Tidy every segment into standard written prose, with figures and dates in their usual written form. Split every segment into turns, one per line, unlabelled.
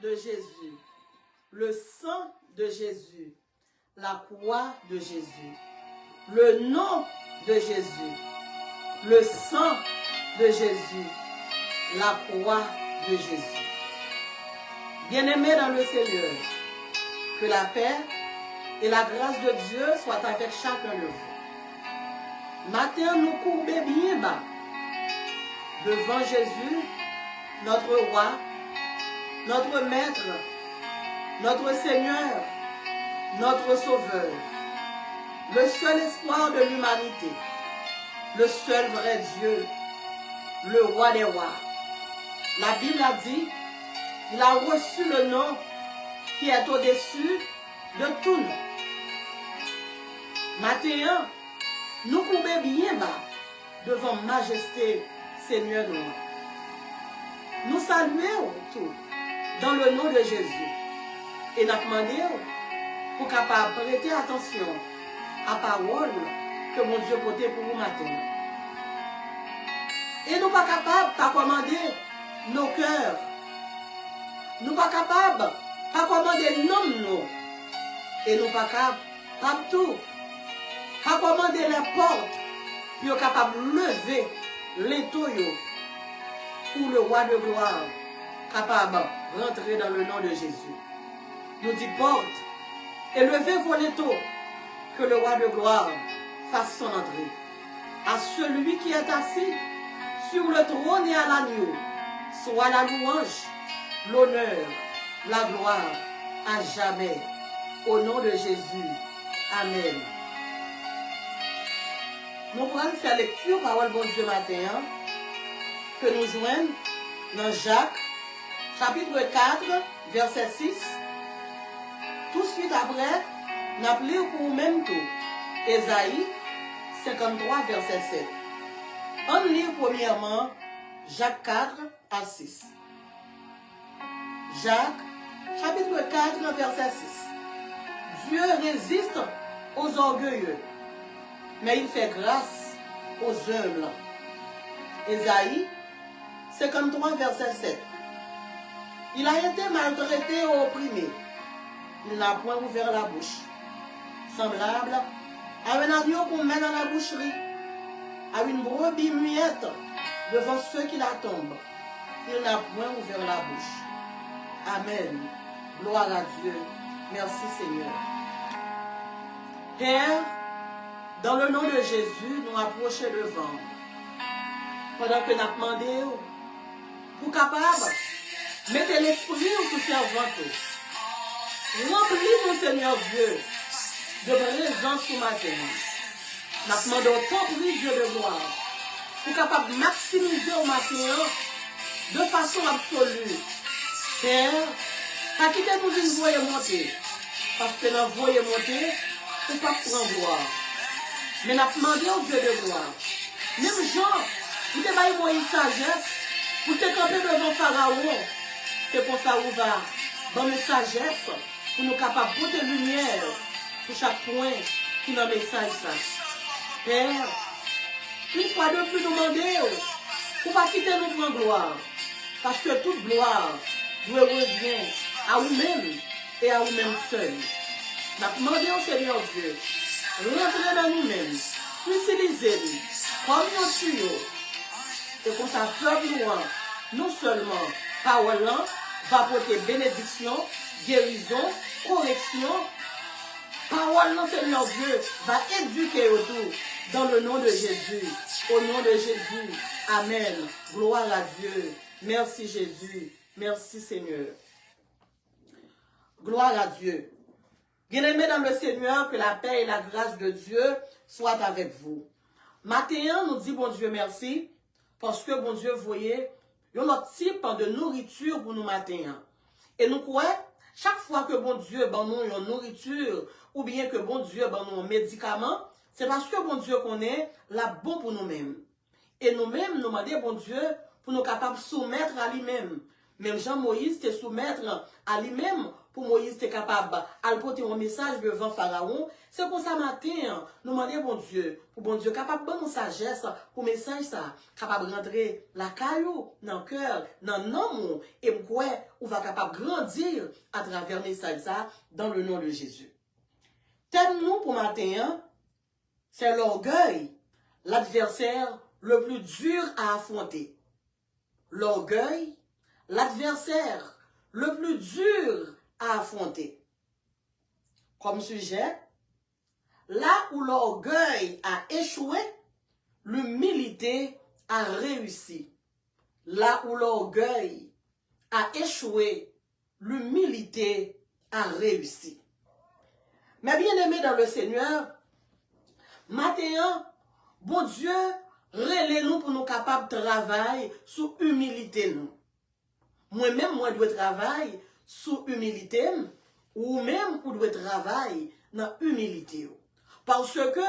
de Jésus, le sang de Jésus, la croix de Jésus, le nom de Jésus, le sang de Jésus, la croix de Jésus. Bien-aimés dans le Seigneur, que la paix et la grâce de Dieu soient avec chacun de vous. Matin, nous courbons bien bas devant Jésus, notre roi, notre maître, notre Seigneur, notre Sauveur, le seul espoir de l'humanité, le seul vrai Dieu, le roi des rois. La Bible a dit, il a reçu le nom qui est au-dessus de tout nom. Matin, nous courbons bien bas devant Majesté Seigneur nous. Nous saluons tout dans le nom de Jésus et nous demandons pour capable prêter attention à la parole que mon Dieu porte pour vous matin. Et nous pas capables de commander nos cœurs. Nous pas capables de commander nos. Et nous pas capables de tout. Pas commander les portes pour être capable de lever les toyaux pour le roi de gloire capable de rentrer dans le nom de Jésus. Nous dit porte et levez vos létaux que le roi de gloire fasse son entrée. À celui qui est assis sur le trône et à l'agneau, soit la louange, l'honneur, la gloire à jamais. Au nom de Jésus. Amen. Nous allons faire lecture parole bon Dieu matin que nous joignons dans Jacques chapitre 4 verset 6. Tout de suite après, nous appelons pour même tout Ésaïe 53 verset 7. On lit premièrement Jacques 4 à 6. Jacques chapitre 4 verset 6. Dieu résiste aux orgueilleux, mais il fait grâce aux humbles. Ésaïe 53 verset 7. Il a été maltraité et opprimé. Il n'a point ouvert la bouche. Semblable à un agneau qu'on met dans la boucherie, à une brebis muette devant ceux qui la tombent. Il n'a point ouvert la bouche. Amen. Gloire à Dieu. Merci Seigneur. Père, dans le nom de Jésus, nous approchons devant. Pendant que nous avons demandé, pour capable, mettez l'esprit sous servante. Remplis-nous, Seigneur Dieu, de présence ce matin. Nous demandons ton prix, Dieu de gloire, pour capable maximiser au matin de façon absolue. Père, pas quitter nous une voie montée, parce que nous voyons monter, pour ne pas prendre gloire. Mais nous demandons au Dieu de gloire. Même Jean, il te baille une sagesse, pour te camper devant Pharaon. C'est pour ça qu'on va dans une sagesse, pour nous capables de porter lumière sur chaque point qui dans le message. Père, une fois de plus nous demander, pour ne pas quitter nous prendre gloire. Parce que toute gloire doit revenir à vous-même et à vous-même seul. Nous demandons au Seigneur Dieu, rentrer dans nous-mêmes, utilisez-nous comme nos tuyaux. Et qu'on s'affirme non seulement parole va porter bénédiction, guérison, correction. Parole, Seigneur Dieu, va éduquer autour dans le nom de Jésus. Au nom de Jésus. Amen. Gloire à Dieu. Merci Jésus. Merci Seigneur. Gloire à Dieu. Bien-aimés dans le Seigneur, que la paix et la grâce de Dieu soient avec vous. Matin, nous dit bon Dieu merci, parce que bon Dieu voyait un autre type de nourriture pour nous matin. Et nous croyons, chaque fois que bon Dieu ban nous une nourriture, ou bien que bon Dieu ban nous un médicament, c'est parce que bon Dieu connaît la bon pour nous-mêmes. Et nous-mêmes, nous demandons bon Dieu pour nous capables de soumettre à lui-même. Même Jean-Moïse te soumettre à lui-même pour Moïse était capable de porter un message devant Pharaon. C'est pour ça matin, nous demandons bon Dieu, pour bon Dieu capable de bonne sagesse pour message ça, capable de rentrer la caillou dans le cœur, dans le nom, et quoi, on va capable de grandir à travers le message ça, dans le nom de Jésus. Thème nous pour matin, c'est l'orgueil, l'adversaire le plus dur à affronter. L'orgueil, l'adversaire le plus dur à affronter. Comme sujet, là où l'orgueil a échoué, l'humilité a réussi. Là où l'orgueil a échoué, l'humilité a réussi. Mais bien aimé dans le Seigneur, maintenant, bon Dieu, relève-nous pour nous capables de travailler sous humilité nous. Moi-même, moi, je dois travailler sous humilité, ou même, je dois travailler dans humilité. Parce que,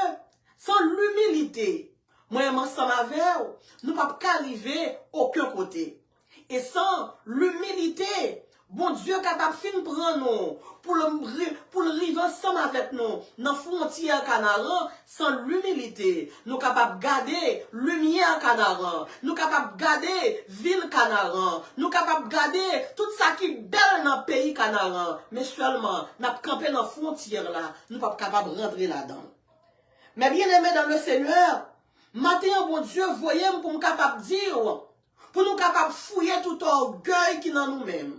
sans l'humilité, moi-même, ensemble avec vous, nous ne pouvons pas arriver aucun côté. Et sans l'humilité, bon Dieu capable de prendre nous pour le vivre ensemble avec nous dans la frontière Canaran sans l'humilité. Nous capables de garder lumière Canaran. Nous capables de garder ville Canaran. Nous capables de garder tout ça qui est belle dans le pays Canaran. Mais seulement, nous campé dans la frontière là. Nous ne sommes pas capables de rentrer là-dedans. Mais bien aimé dans le Seigneur, maintenant, bon Dieu, voyez-moi pour nous capables de dire, pour nous capables de fouiller tout orgueil qui est dans nous-mêmes.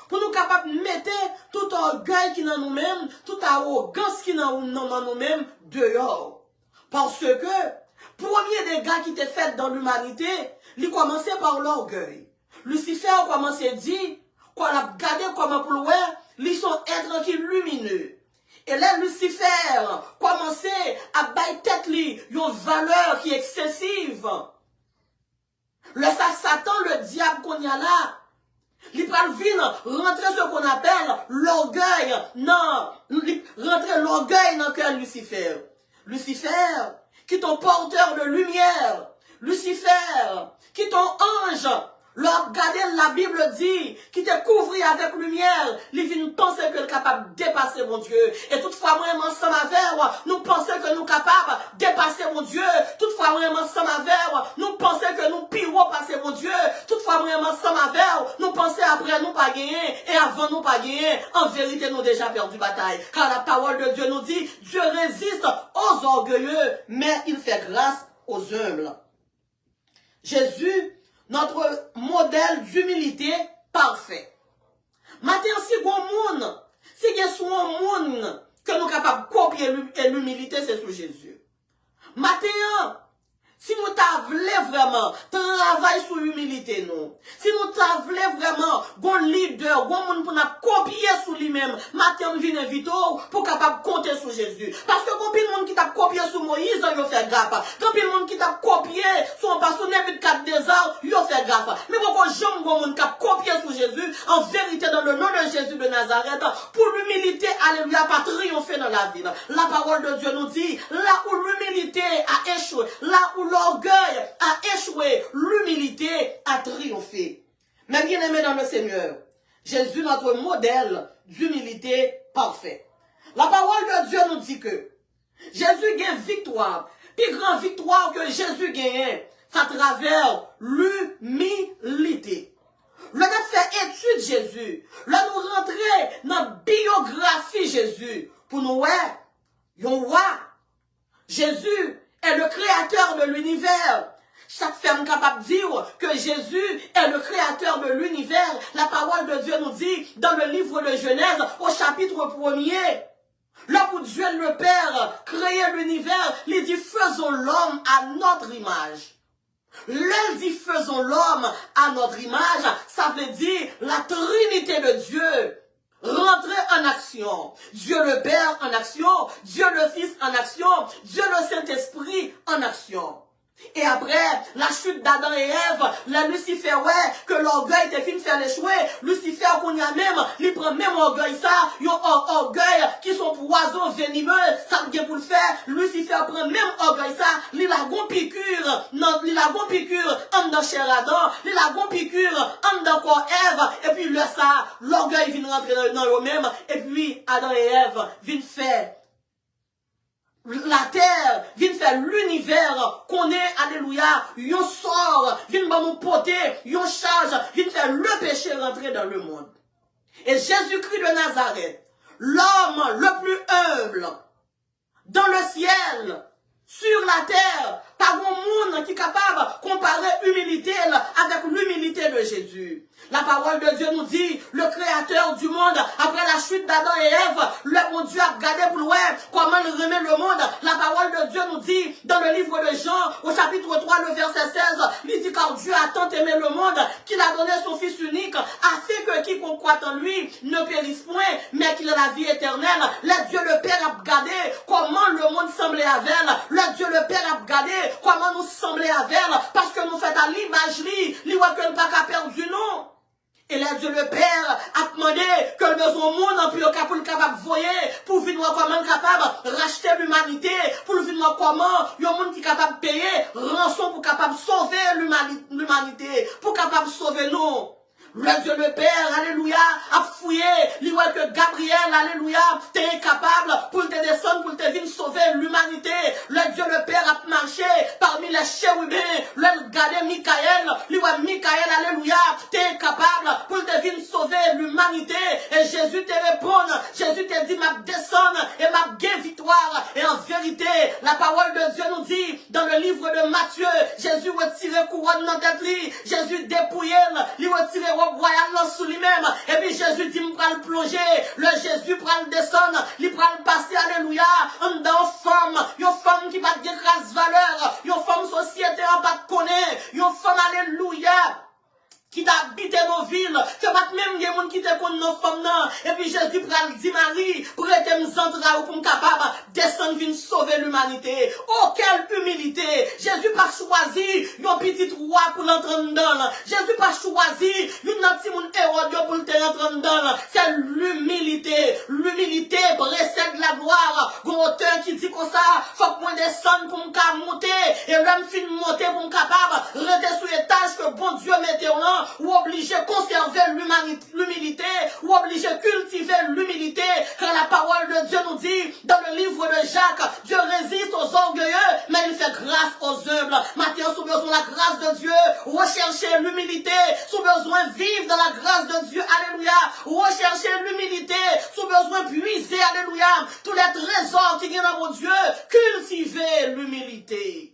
Pour nous capables de mettre tout orgueil qui est dans nous-mêmes, toute arrogance qui est dans nous-mêmes dehors. Parce que, premier dégât qui était fait dans l'humanité, il commençait par l'orgueil. Lucifer a commencé à dire, qu'on a regardé comment pour le voir, ils sont êtres qui lumineux. Et là, Lucifer commençait à bailler tête lui, une valeur qui est excessive. Le Satan, le diable qu'on y a là, il va venir rentrer ce qu'on appelle l'orgueil. Non, rentrer l'orgueil dans le cœur de Lucifer. Lucifer, qui est ton porteur de lumière. Lucifer, qui est ton ange. Regardez, la Bible dit, qui te couvrit avec lumière, il vient penser que est capable de dépasser mon Dieu. Et toutefois, moi, ensemble avec, nous pensons que nous sommes capables de dépasser mon Dieu. Toutefois, moi, ensemble avec, nous pensons que nous pirons passer mon Dieu. Toutefois, moi, ensemble avec, nous pensons après nous pas gagner, et avant nous pas gagner. En vérité, nous déjà perdu bataille. Car la parole de Dieu nous dit, Dieu résiste aux orgueilleux, mais il fait grâce aux humbles. Jésus, notre modèle d'humilité parfait. Maintenant, si vous monde, si vous avez un monde que nous sommes capables de copier l'humilité, c'est sur Jésus. Maintenant, si nous voulons vraiment travailler sur l'humilité, nous, si nous voulons vraiment un leader, un monde pour nous copier sur lui-même, maintenant, nous venons inviter pour capable compter sur Jésus. Parce que quand il y a monde qui t'a copié sur Moïse, il fait gaffe. Quand il y a monde qui t'a copié sur un pasteur de 4 désert, il fait gaffe. Mais pourquoi j'aime un monde qui a copié sur Jésus, en vérité, dans le nom de Jésus de Nazareth, pour l'humilité, alléluia, pas triompher dans la vie. La parole de Dieu nous dit, là où l'humilité a échoué, là où l'orgueil a échoué, l'humilité a triomphé. Mais bien aimé dans le Seigneur, Jésus, notre modèle d'humilité parfait. La parole de Dieu nous dit que Jésus gagne victoire. Plus grande victoire que Jésus gagne, c'est à travers l'humilité. Le nous fait étude Jésus, le nous rentrer dans la biographie Jésus, pour nous voir, Jésus est le créateur de l'univers. Chaque femme capable de dire que Jésus est le créateur de l'univers. La parole de Dieu nous dit dans le livre de Genèse au chapitre 1er. Là où Dieu le Père créait l'univers, il dit faisons l'homme à notre image. L'elle dit faisons l'homme à notre image, ça veut dire la Trinité de Dieu. Rentrer en action. Dieu le Père en action. Dieu le Fils en action. Dieu le Saint-Esprit en action. Et après, la chute d'Adam et Ève, la Lucifer, ouais, que l'orgueil était fini de faire l'échouer. Lucifer, qu'on y a même, il prend même orgueil ça, il y a orgueil qui sont poisons venimeux, ça me dit pour le faire. Lucifer prend même orgueil ça, il a gon piqûre, non, il a gon piqûre, en dans chair Adam, il a gon piqûre, en dans corps Ève, et puis le ça, l'orgueil vient rentrer dans eux-mêmes, et puis Adam et Ève viennent faire la terre, vient faire l'univers qu'on est, alléluia, yon sort, vient nous porter, yon charge, vient faire le péché rentrer dans le monde. Et Jésus-Christ de Nazareth, l'homme le plus humble, dans le ciel, sur la terre, pas un monde qui est capable de comparer humilité avec l'humilité de Jésus. La parole de Dieu nous dit, le créateur du monde, après la chute d'Adam et Ève, le bon Dieu a regardé pour loin comment il remet le monde. La parole de Dieu nous dit, dans le livre de Jean, au chapitre 3, le verset 16, il dit, car Dieu a tant aimé le monde, qu'il a donné son Fils unique, afin que quiconque croit en lui ne périsse point, mais qu'il ait la vie éternelle. Le Dieu le Père a regardé comment le monde semblait avec elle. Le Dieu le Père a regardé comment nous semblait avec elle, parce que nous faisons à l'imagerie, nous voit que nous pas qu'à perdre du nom. Et là, Dieu le Père a demandé que le besoin monde en plus pour le capable de voyer, pour venir voir comment capable de racheter l'humanité, pour venir voir comment il y a un monde qui est capable de payer rançon pour capable de sauver l'humanité, pour capable de sauver nous. Le Dieu le Père, alléluia, a fouillé, il voit que Gabriel, alléluia, t'es capable pour te descendre, pour te venir sauver l'humanité. Le Dieu le Père a marché parmi les chérubins, le regardé Michael, il voit Michael, alléluia, t'es capable pour te venir sauver l'humanité. Et Jésus te répond, Jésus te dit, ma descendre et ma gain victoire. Et en vérité, la parole de Dieu nous dit, dans le livre de Matthieu, Jésus retiré couronne dans tête lui, Jésus dépouillé, il retiré royal sous lui-même. Et puis Jésus dit, il va le plonger. Le Jésus prend le descendre. Il prend le passer, alléluia. Dans une femme qui va dire grâce valeur. Une femme société en pas de connaître. Une femme, alléluia, qui t'habite nos villes, que même des gens qui te connaissent nos femmes, et puis Jésus prend dit Marie, pour être m'zandra ou pour capable descendre venir sauver l'humanité. Oh, quelle humilité! Jésus pas choisi un petit roi pour l'entrer dedans. Jésus pas choisi un petit monde Hérode pour l'entrer dedans. C'est l'humilité. L'humilité précède la gloire. Un auteur qui dit comme ça, faut que moi descendre pour me monter, et l'homme fin monter pour me capable rester sur l'étage que bon Dieu mette là. Ou obligé de conserver l'humilité, ou obligé de cultiver l'humilité, car la parole de Dieu nous dit, dans le livre de Jacques, Dieu résiste aux orgueilleux, mais il fait grâce aux humbles. Matthieu, sous besoin de la grâce de Dieu, recherchez l'humilité, sous besoin de vivre dans la grâce de Dieu, alléluia, recherchez l'humilité, sous besoin de puiser, alléluia, tous les trésors qui viennent dans mon Dieu, cultivez l'humilité.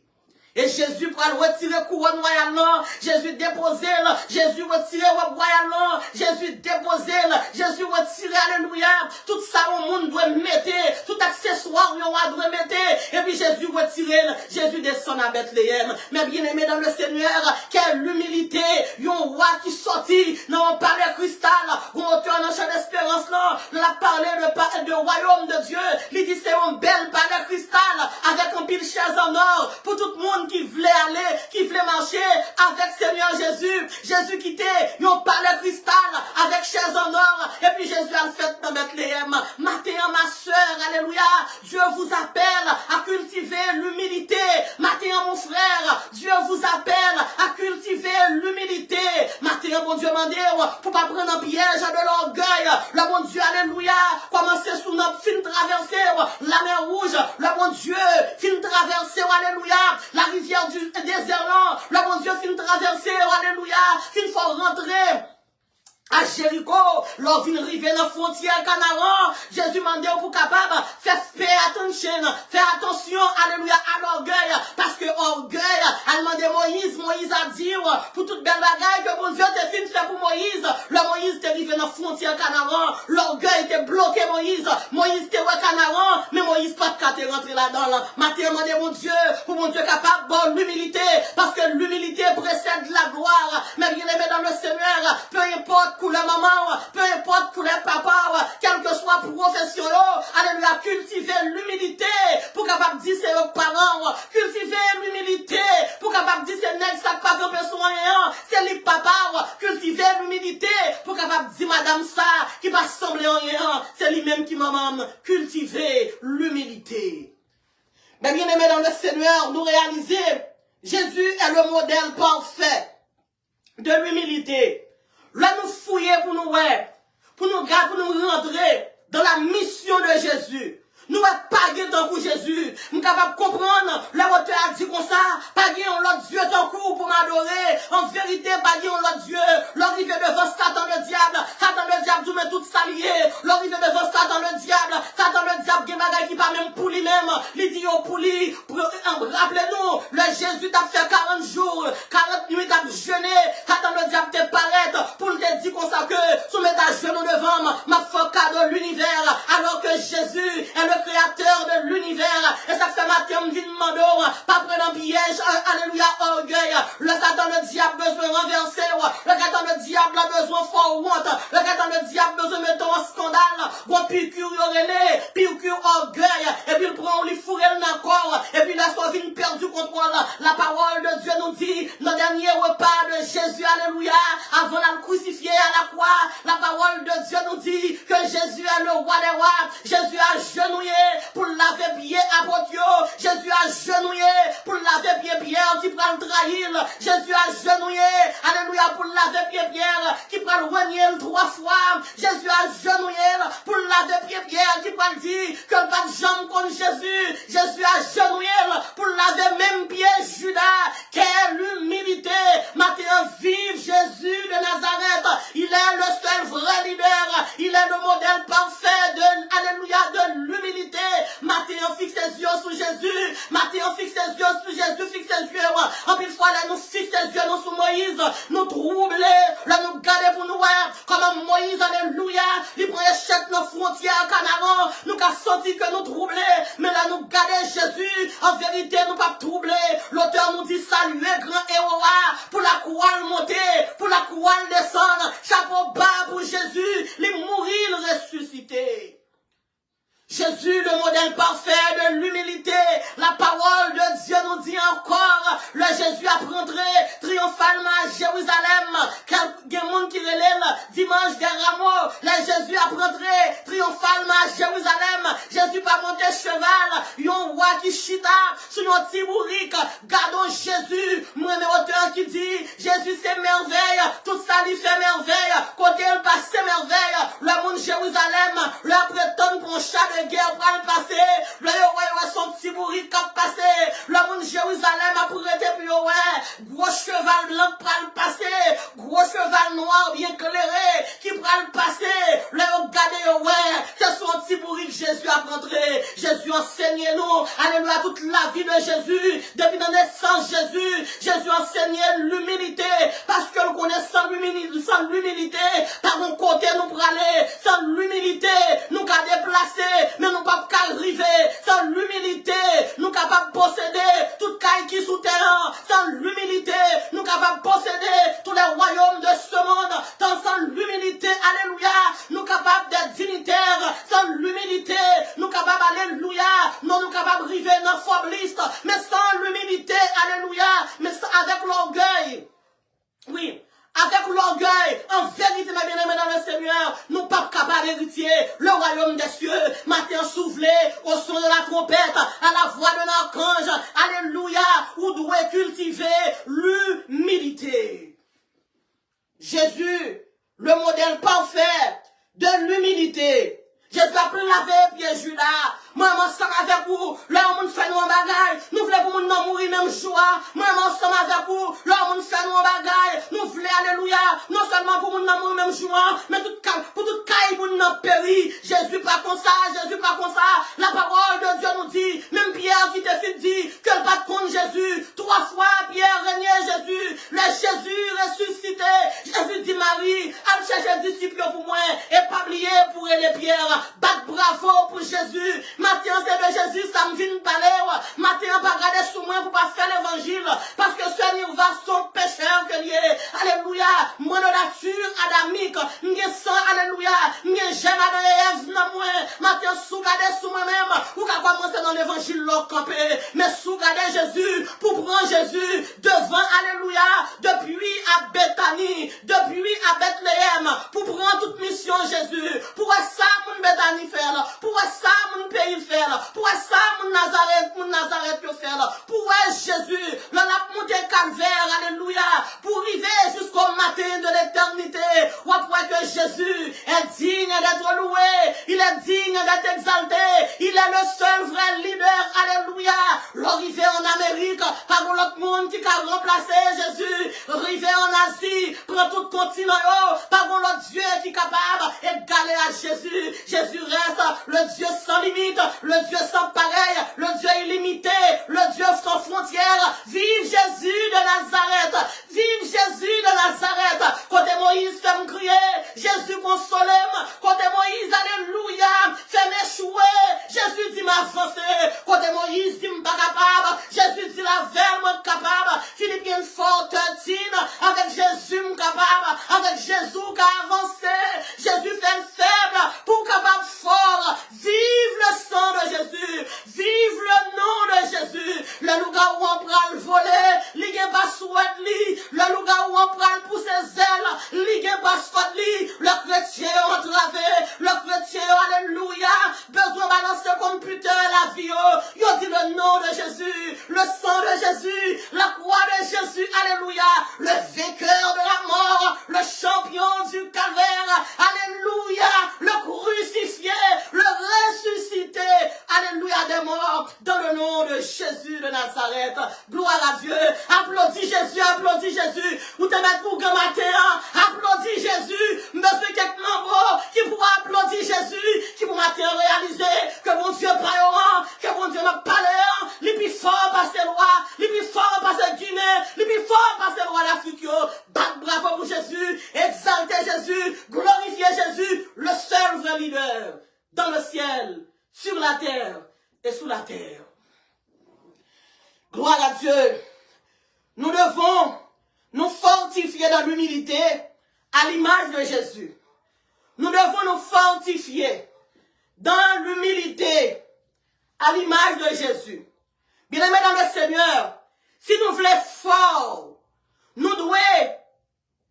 Et Jésus prend retirer couronne royale, Jésus déposé, Jésus retirer royale, Jésus déposé, Jésus retirer, alléluia, tout ça au monde doit mettre, tout accessoire au roi doit mettre, et puis Jésus retirer, Jésus descend à Bethléem. Mais bien aimé dans le Seigneur, quelle humilité, un roi qui sortit, non, par le cristal, un auteur dans chaque espérance, là, la parler de royaume de Dieu, il dit c'est un bel palais cristal, avec un pile chaise en or, pour tout le monde qui voulait aller, qui voulait marcher avec Seigneur Jésus. Jésus quittait, ils ont parlé cristal avec chaise en or. Et puis Jésus a le fait dans Bethléem. Matin, ma soeur, alléluia. Dieu vous appelle à cultiver l'humilité. Matin, mon frère, Dieu vous appelle à cultiver l'humilité. Matin, mon Dieu, demandez pour pas prendre un piège de l'orgueil. Le bon Dieu, alléluia. Commencez sous notre fin traverser la mer rouge. Le bon Dieu, fin traverser, alléluia. La rivière du désert, le bon Dieu fin traverser, alléluia, fin faut rentrer à Jéricho, lors d'une rivière dans la frontière Canaan, Jésus m'a dit pour capable faire attention, alléluia, à l'orgueil, parce que orgueil, a demandé Moïse a dit, pour toute belle bagaille que bon Dieu te fin fait pour Moïse, le Moïse était arrivé dans la frontière Canaan, l'orgueil était bloqué Moïse était au Canaan, mais Moïse pas de rentrer là-dedans, Matin m'a dit mon Dieu, pour mon Dieu capable, bon, l'humilité, parce que l'humilité précède la gloire, mais bien aimé dans le Seigneur, peu importe pour les mamans, peu importe pour les papas, quelle que soit profession, alléluia, cultiver l'humilité pour capable dire c'est aux parents, cultiver l'humilité pour cultiver l'humilité pour capable dire madame ça, qui va sembler en rien, c'est lui-même qui m'a cultivé l'humilité. Mais bien aimé dans le Seigneur, nous réaliser, Jésus est le modèle parfait de l'humilité. Là, nous fouiller pour nous garder, pour nous rentrer dans la mission de Jésus. Nous ne pas guérir tant que Jésus. Nous sommes capables de comprendre. Le auteur a dit comme ça. Pas guérir l'autre Dieu tant que pour m'adorer. En vérité, pas guérir l'autre Dieu. L'arrivée devant Satan le diable. Satan le diable, tout met tout salié. L'arrivée devant Satan le diable. Satan le diable, qui bagaille qui pas même pour lui-même. Il dit pour lui. Rappelez-nous, le Jésus t'a fait 40 jours, 40 nuits t'a jeûné. Satan le diable te paraît pour te dire comme ça que soumet ta genou devant ma foca de l'univers. Alors que Jésus est le créateur de l'univers. Et ça fait matin, me dit demander, pas prendre un piège, alléluia, orgueil. Le Satan, le diable, besoin de renverser. Le Satan, le diable, a besoin de faire honte. Le Satan, le diable, besoin de mettre en scandale. Bon, piqûre, piqûre, orgueil. Et puis, il prend, il fourre le corps. Et puis, la soif, il perd du contrôle. La parole de Dieu nous dit, dans le dernier repas de Jésus, alléluia, avant de le crucifier à la croix, la parole de Dieu nous dit que Jésus est le roi des rois. Jésus a genouillé pour laver pied apôtre. Jésus a genouillé pour laver pied Pierre qui prend le trahir. Jésus a genouillé, alléluia, pour laver pied Pierre qui prend le renier 3 fois. Jésus a genouillé pour laver pied Pierre qui prend le dire que pas de jambe contre Jésus. Jésus a genouillé pour laver même pied Judas. Quelle humilité. Maintenant, vive Jésus de Nazareth. Il est le seul vrai leader. Il est le modèle parfait de, alléluia, de l'humilité. Maintenant, fixe ses yeux sur Jésus. Maintenant, fixe ses yeux sur Jésus. Fixe ses yeux. En plus, fois, là, nous fixe ses yeux nous sur Moïse. Nous troubler. Là, nous garder pour nous voir. Comme Moïse, alléluia. Il prend échec nos frontières, Canaan. Nous avons senti que nous troubler. Mais là, nous garder Jésus. En vérité, nous pas troubler. L'auteur nous dit saluer grand héros pour la couronne monter, pour la couronne descendre. Chapeau bas pour Jésus. Les mourir, ressusciter. Jésus, le modèle parfait de l'humilité. La parole de Dieu nous dit encore, le Jésus a rentré triomphalement à Jérusalem. Quel monde qui relève dimanche des rameaux. Le Jésus a rentré triomphalement à Jérusalem. Jésus pas monté cheval. Yon roi qui chita sur un petit bourrique. Gardons Jésus. Moi, mes auteurs qui dit, Jésus c'est merveille. Tout ça lui fait merveille. Côté il passe merveille. Le monde Jérusalem, le prétend pour un chat de guerre pour le passer. Le roi son petit bourrique qui a passé. Le monde Jérusalem a prêté puis gros cheval blanc pour le passer. Gros cheval noir bien éclairé qui prend le passer. Le regardez c'est son petit bourrique Jésus a rentré. Jésus enseignait nous. Alléluia, toute la vie de Jésus. Depuis la naissance Jésus. Jésus enseignait l'humilité. Parce que nous connaissons sans l'humilité. Par mon côté nous pour aller. Sans l'humilité, nous qu'à déplacer. Mais nous pas qu'à arriver. Sans l'humilité, nous capables de posséder toute caille qui sous terre. Sans l'humilité, nous capables de posséder tous les royaumes de ce monde. Sans l'humilité, alléluia, nous capables d'être dignitaires. Sans l'humilité, nous capables, alléluia, non nous capables d'arriver dans le faibliste. Mais sans l'humilité, alléluia, mais avec l'orgueil. Oui. Avec l'orgueil, en vérité, mes bien-aimés dans le Seigneur, nous ne sommes pas capables d'hériter le royaume des cieux. Matin soufflé au son de la trompette, à la voix de l'archange. Alléluia, où doit cultiver l'humilité. Jésus, le modèle parfait de l'humilité. Jésus a pris laver pied Judas. Moi, ensemble avec vous. Là, on fait nous en bagaille. Nous voulons pour nous mourir même joie. Moi, ensemble avec vous. Là, on fait nous en bagaille. Nous voulons, alléluia. Non seulement pour nous mourir même joie, mais pour tout caille pour nous périr. Jésus pas comme ça. Jésus pas comme ça. La parole de Dieu nous dit, même Pierre qui te fit dit, que le pas contre Jésus. 3 fois, Pierre régnait Jésus. Le Jésus ressuscité. Jésus dit Marie, allez chercher des disciples pour moi. Et pas oublier pour les pierres. Bat bravo pour Jésus. Maintenant, c'est de Jésus, ça me vient parler. Maintenant, pas regarder sous moi pour pas faire l'évangile. Parce que ce n'est pas son pécheur que lié. Alléluia. Mon nature adamique. M'y sang, alléluia. M'y j'aime à Ève, non, moi. Maintenant, sous garder sous moi-même. Ou qu'à commencer dans l'évangile, l'autre campé. Mais sous garder Jésus, pour prendre Jésus, devant, alléluia, depuis à Bethanie, depuis à Bethléem, pour prendre toute mission, Jésus, pour ça, mon Bethanie faire, pour ça, mon pays faire, pour ça, mon Nazareth faire, pour Jésus, l'on a monté calvaire, alléluia, pour arriver jusqu'au matin de l'éternité, ou après que Jésus est digne d'être loué, il est digne d'être exalté, il est le seul vrai leader, alléluia, l'arrivée en Amérique, par l'autre monde qui a remplacé Jésus, arrivé en Asie, prend tout continent, par l'autre Dieu qui est capable d'égaler à Jésus, Jésus reste le Dieu sans limite, le Dieu sans pareil, le Dieu illimité, le Dieu sans frontières, vive Jésus de Nazareth, vive Jésus de Nazareth, côté Moïse fait me crier, Jésus console-moi, côté Moïse, alléluia, fait m'échouer, Jésus dit m'avancer, côté Moïse dit m'pas capable, Jésus dit la verre m'est capable, Philippiens 4:13, avec Jésus m'capable, avec Jésus qui a avancé, Jésus fait le faible, pour capable fort, vive le sang de Jésus, vive le nom de Jésus, le loup où on prend le voler, li gen pas souhait li, le loup où on prend le pousser zèle, li gen pas souhait li, le chrétien entravé, le chrétien, alléluia, besoin balancer computer la vie, yo dit le nom de Jésus, le sang de Jésus, la croix de Jésus, alléluia, le vainqueur de la mort, le champion du calvaire, alléluia, le crucifié, le ressuscité, alléluia des morts, dans le nom de Jésus de Nazareth, gloire à Dieu, applaudis Jésus, ou te mettre pour grand matin, applaudis Jésus, me fait quelques membres qui pourra applaudir Jésus, qui pourra réaliser que mon Dieu parle, que mon Dieu m'a parlé, les plus forts par ses lois, les plus forts par ses Guinée, les plus forts par ses rois d'Afrique, batte bravo pour Jésus, exaltez Jésus, glorifiez Jésus, le seul vrai leader, dans le ciel, sur la terre et sous la terre. Gloire à Dieu. Nous devons nous fortifier dans l'humilité à l'image de Jésus. Nous devons nous fortifier dans l'humilité à l'image de Jésus. Bien-aimés dans le Seigneur, si nous voulons fort, nous devons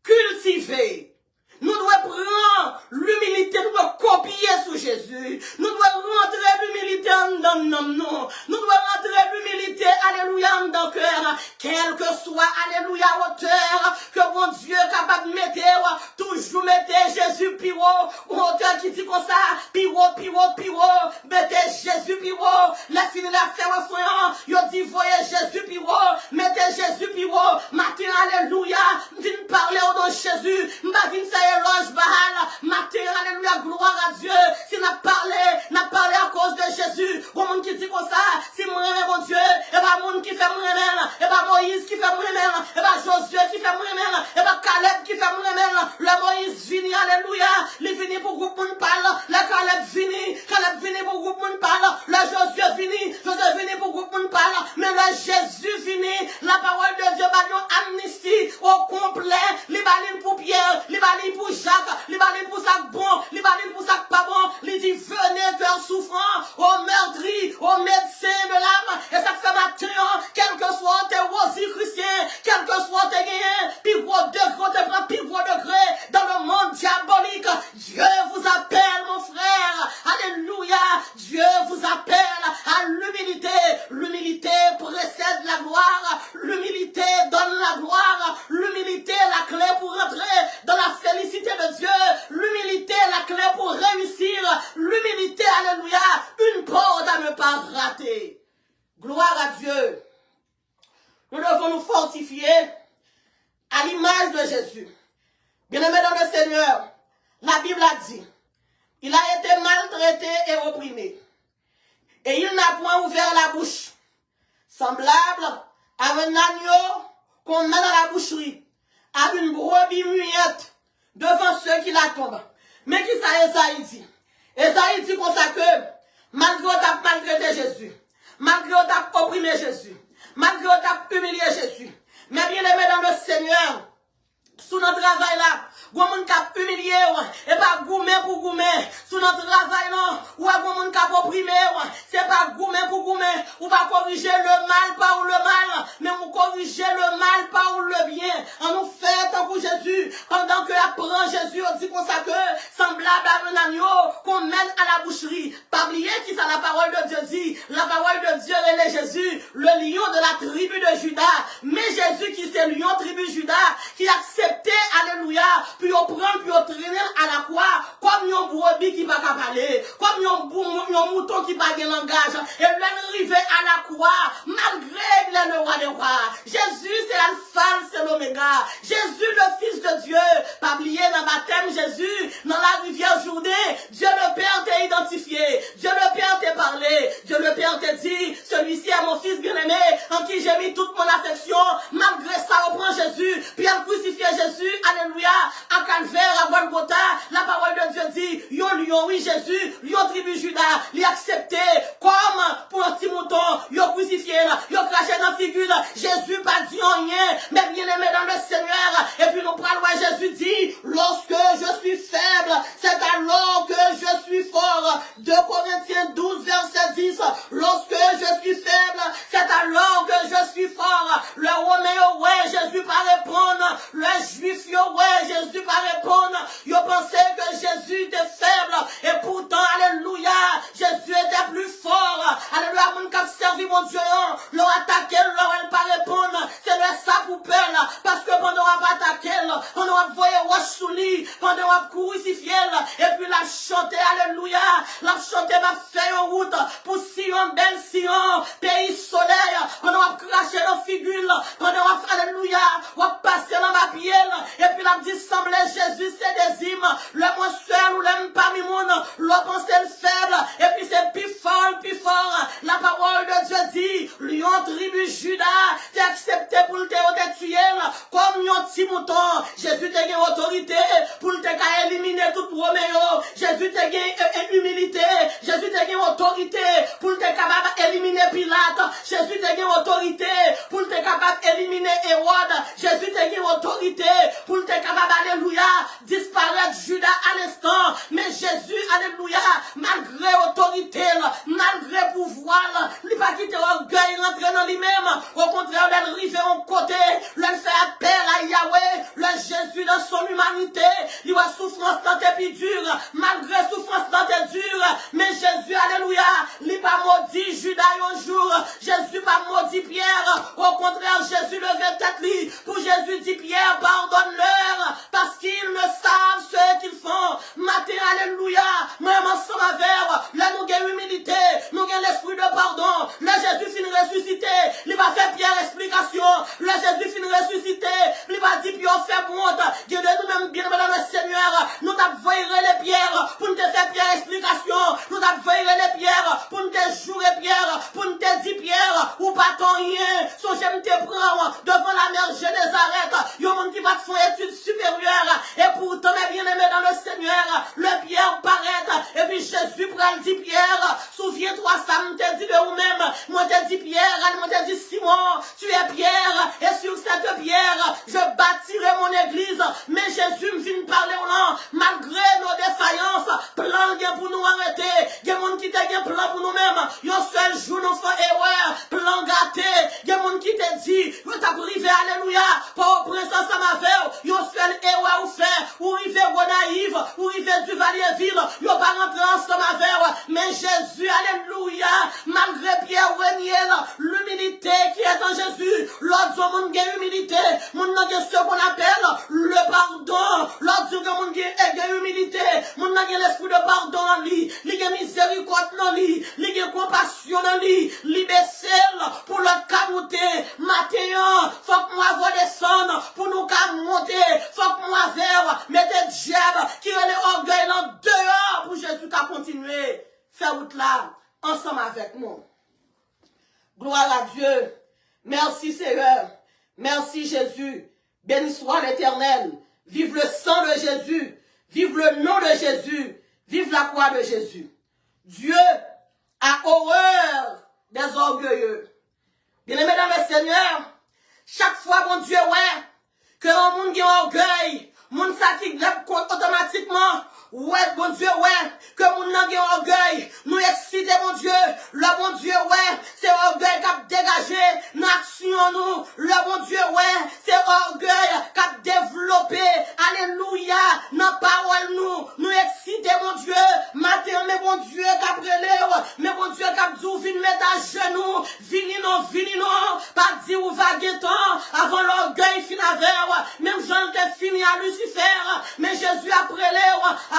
cultiver, nous devons prendre l'humilité, nous devons copier sur Jésus, nous devons rentrer l'humilité dans nous devons rentrer l'humilité, alléluia, dans le cœur, quel que soit, alléluia, hauteur, que mon Dieu est capable de mettre, toujours mettez Jésus piro, hauteur qui dit comme ça, piro, mettez Jésus piro, la fille la fait au frère, il dit voyez Jésus piro, mettez Jésus piro, matin, alléluia, viens parler au nom de Jésus, m'a viens faire éloge bahal, matin, alléluia, gloire à Dieu, si n'a parlé à cause de Jésus, au monde qui dit comme ça, si moi mon Dieu, et pas monde qui fait moi et pas Moïse qui fait moi et pas Josué qui fait moi et pas Caleb qui fait moi le Moïse vini, alléluia, il vini pour groupe moun parle, le Caleb vini pour groupe moun parle, le Josué vini pour groupe moun parle, mais le Jésus vini, la parole de Dieu va nous amnistie au complet, les balines pour Pierre, les balines pour Jacques, les balines pour sac bon, les balines pour sac pas bon, il dit venez cœur souffrant, au meurtri, au médecin de l'âme, et ça fait matin, quel que soit tes rosicruciens, quel que soit tes gains, puis gros degré, dans le monde diabolique, Dieu vous appelle mon frère, alléluia, Dieu vous appelle à l'humilité, l'humilité précède la gloire, l'humilité donne la gloire, l'humilité la clé pour entrer dans la félicité de Dieu, l'humilité la clé pour réussir, l'humilité, alléluia, une porte à ne pas rater. Gloire à Dieu. Nous devons nous fortifier à l'image de Jésus. Bien-aimés dans le Seigneur, la Bible a dit, il a été maltraité et opprimé. Et il n'a point ouvert la bouche, semblable à un agneau qu'on met dans la boucherie, à une brebis muette devant ceux qui l'attendent. Mais qui ça Esaïe dit? Esaïe dit comme ça que, malgré que tu as maltraité Jésus, malgré que tu as opprimé Jésus, malgré que tu as humilié Jésus, mais bien aimé dans le Seigneur, sous notre travail là, Gon moun k'ap humilié, et pas goumé pour goumé. Sous notre travail, non, ou à gon moun k'ap opprimé, c'est pas goumé pour goumé. Ou pas corriger le mal par le mal, mais on corriger le mal par le bien. On nous fait tant pour Jésus, pendant que apprend Jésus, on dit comme ça que, semblable à un agneau, qu'on mène à la boucherie. Pas oublier qui ça la parole de Dieu dit. La parole de Dieu est Jésus, le lion de la tribu de Judas. Mais Jésus qui c'est lion tribu Judas, qui acceptait, alléluia, puis on prend, puis on traîne à la croix, comme un brebis qui va pas parler, comme un mouton qui va pas de langage, et l'arrivé à la croix, malgré le roi des rois. Jésus c'est l'alpha, c'est l'oméga. Jésus le Fils de Dieu. Pas oublier dans le baptême, Jésus, dans la rivière Jourdain, Dieu le Père t'a identifié, Dieu le Père t'a parlé, Dieu le Père t'a dit, celui-ci est mon Fils bien-aimé, en qui j'ai mis toute mon affection. Malgré ça, on prend Jésus, puis on crucifie Jésus, alléluia, à Calvaire, à Golgotha. La parole de Dieu dit, yon lion, oui Jésus, lion tribu Judas, l'y accepté, comme pour un petit mouton, yon crucifié, yon craché dans la figure. Jésus pas dit rien, mais bien-aimé dans le Seigneur. Et puis nous prenons Jésus dit, lorsque je suis faible, c'est alors que je suis fort. 2 Corinthiens 12, verset 10. Lorsque je suis faible, c'est alors que je suis fort. Le Romain, ouais, Jésus pas répondre. Le Juif, ouais, Jésus pas répondre. Ils pensaient que Jésus était faible. Et pourtant, alléluia, Jésus était plus fort. Alléluia, mon cap servi mon Dieu, leur attaqué, leur pas répondre. C'est le ça pour peur. Parce que pendant on va attaquer, pendant on va voyer roche sous lit, pendant on va crucifier, et puis la chanter, alléluia, la chanter va faire en route pour Sion, belle Sion, pays soleil, pendant on va cracher dans figure, pendant on va, alléluia, on va passer dans ma pied, et puis la dit, semble Jésus, c'est des hymnes, le moins seul ou l'aime parmi monde, le pensée faible, et puis c'est plus fort, la parole de Dieu dit, lion tribu Judas, t'es accepté pour te tuer, comme un petit mouton, Jésus t'a gagné autorité, pour te éliminer tout Roméo, Jésus t'a gagné humilité, Jésus t'a gagné autorité, pour te capable éliminer Pilate, Jésus t'a gagné autorité, pour te capable éliminer Hérode, Jésus t'a gagné autorité, pour te capable, alléluia, disparaître Judas à l'instant, mais Jésus, alléluia, malgré autorité, malgré pouvoir, il n'a pas quitté l'orgueil, rentrer dans lui-même, au contraire, il est arrivé en côté, il fait appel à Yahweh, le Jésus dans son humanité, il a souffrance dans tes pieds durs, malgré souffrance dans tes durs, mais Jésus, alléluia, il n'a pas maudit Judas un jour, Jésus pas maudit Pierre, au contraire, Jésus levait tête lui, pour Jésus dit Pierre, pardonne-leur, parce qu'ils ne savent ce qu'ils font, matin, alléluia, même ensemble avec, là nous avons humilité, nous avons l'esprit de pardon, là Jésus finit ressuscité, il va faire Pierre explication, là Jésus finit ressuscité, il va dire Pierre fait honte, Dieu de nous-mêmes bien dans le Seigneur, nous t'avoyerons les pierres, pour nous te faire Pierre explication, nous t'avoyerons les pierres, pour nous te jouer Pierre, pour nous te dire Pierre, ou pas ton rien, son j'aime te prendre, devant la mer Génézareth, il y a un monde qui va te faire études supérieures, et pourtant, mes bien-aimés dans le Seigneur, le Pierre paraît, et puis Jésus prend le dit Pierre, souviens-toi, ça me te dit de vous-même, moi te dit Pierre, moi te dit Simon, tu es Pierre, et sur cette pierre, je bâtirai mon église, mais Jésus me vient parler au nom, malgré nos défaillances, plan pour nous arrêter, il y a des gens qui te plan pour nous-mêmes, il y a un seul jour nous faisons erreur, plan gâté, il y a des gens qui te dit, vous t'as privé, alléluia, pour présence à ma veille, il y a un seul erreur ou fait, ou rive Gonaïve, ou rive du Valierville, il n'y a pas rentré ensemble avec, mais Jésus, alléluia, malgré Pierre Reniel, l'humilité qui est en Jésus, l'autre monde qui a humilité, mon nom ce qu'on appelle le pardon, l'autre monde qui a humilité, mon nom l'esprit de pardon en lui, il a miséricorde en lui, il a compassion en lui, il baisse pour le camouter, matin, faut que moi redescendre, pour nous monter, faut que moi vers, mettez diable, qui est l'orgueil en dehors, pour Jésus t'a continué, faire route là, ensemble avec nous. Gloire à Dieu. Merci Seigneur. Merci Jésus. Béni soit l'Éternel. Vive le sang de Jésus. Vive le nom de Jésus. Vive la croix de Jésus. Dieu a horreur des orgueilleux. Bien-aimés dans le Seigneur, chaque fois, mon Dieu, ouais, que le monde qui a orgueil, Moun sa qui lève compte automatiquement. Ouais, bon Dieu, ouais, que moun nan gen orgueil, nous exciter, mon Dieu, le bon Dieu, ouais, c'est orgueil qui a dégagé, l'action nous, le bon Dieu, ouais, c'est orgueil qui a développé, alléluia, nos paroles nous exciter, mon Dieu, matin, mais bon Dieu, qui a brûlé, mais bon Dieu, qui a dit, vini mettre à genoux, vini non, pas dire ou vaguer temps, avant l'orgueil fin avec, même Jean était fini à Lucifer, mais Jésus a brûlé,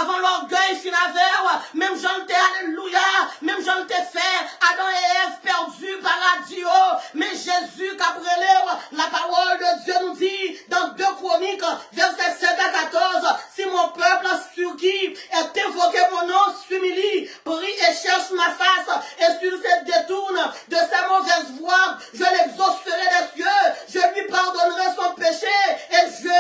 avant l'orgueil fin avec, même Jean t'es alléluia, même Jean t'es fait, Adam et Ève perdus paradis, mais Jésus qui a brûlé, la parole de Dieu nous dit, dans 2 Chroniques, verset 7 à 14, si mon peuple sur qui est invoqué mon nom s'humilie, prie et cherche ma face, et s'il se détourne de sa mauvaise voie, je l'exaucerai des cieux, je lui pardonnerai son péché, et je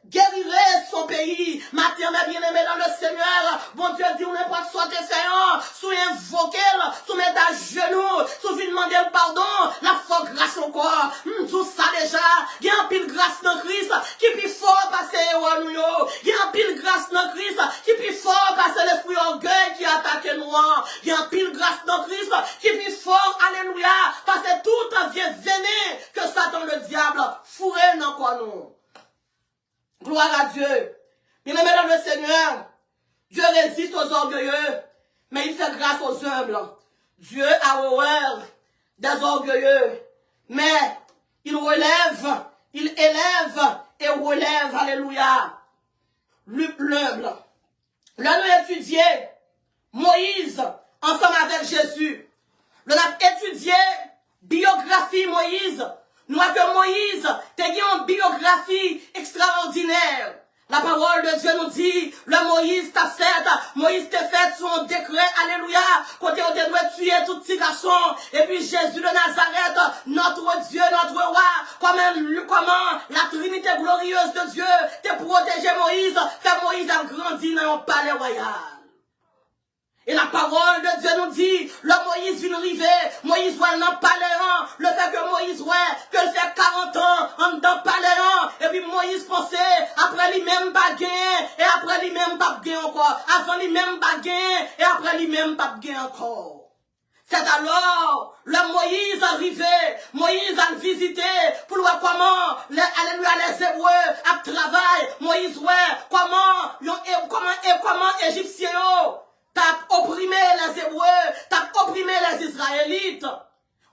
guérirai son pays. Matin, mes bien-aimés dans le Seigneur, bon Dieu dit, on n'est pas soit défaillant, soit invoqué, soit mettre à genoux, soit venir demander le pardon, la foi grâce encore. Tout ça déjà, il y a un pile grâce dans Christ, qui peut fort passer au nous. Il y a un pile grâce dans Christ, qui peut fort passer l'esprit orgueil qui attaque nous. Il y a un pile grâce dans Christ, qui peut fort, alléluia, passer tout un vieux véné que Satan le diable fourré dans quoi nous. Gloire à Dieu. Bien-aimés dans le Seigneur, Dieu résiste aux orgueilleux, mais il fait grâce aux humbles. Dieu a horreur des orgueilleux, mais il relève, il élève et relève, alléluia, l'humble. Là, nous étudions Moïse ensemble avec Jésus. Nous avons étudié biographie Moïse. Nous avons que Moïse a une biographie extraordinaire. La parole de Dieu nous dit, le Moïse t'a fait son décret, alléluia, côté on doit tuer tout petit garçon, et puis Jésus de Nazareth, notre Dieu, notre roi, comment la Trinité glorieuse de Dieu t'a protégé Moïse, fait Moïse a grandi dans un palais royal. Et la parole de Dieu nous dit, le Moïse vient arriver, Moïse voit dans Paléan, le fait que Moïse voit, que il fait 40 ans, en dans Paléan, et puis Moïse pensait, après lui-même bagué, et après lui-même pas gagné encore, avant lui-même bagué, et après lui-même pas gagné encore. C'est alors, le Moïse arrivé, Moïse a visité, pour voir comment, alléluia, les Hébreux, à travail, Moïse ouais, comment Égyptiens, t'as opprimé les Hébreux, t'as opprimé les Israélites.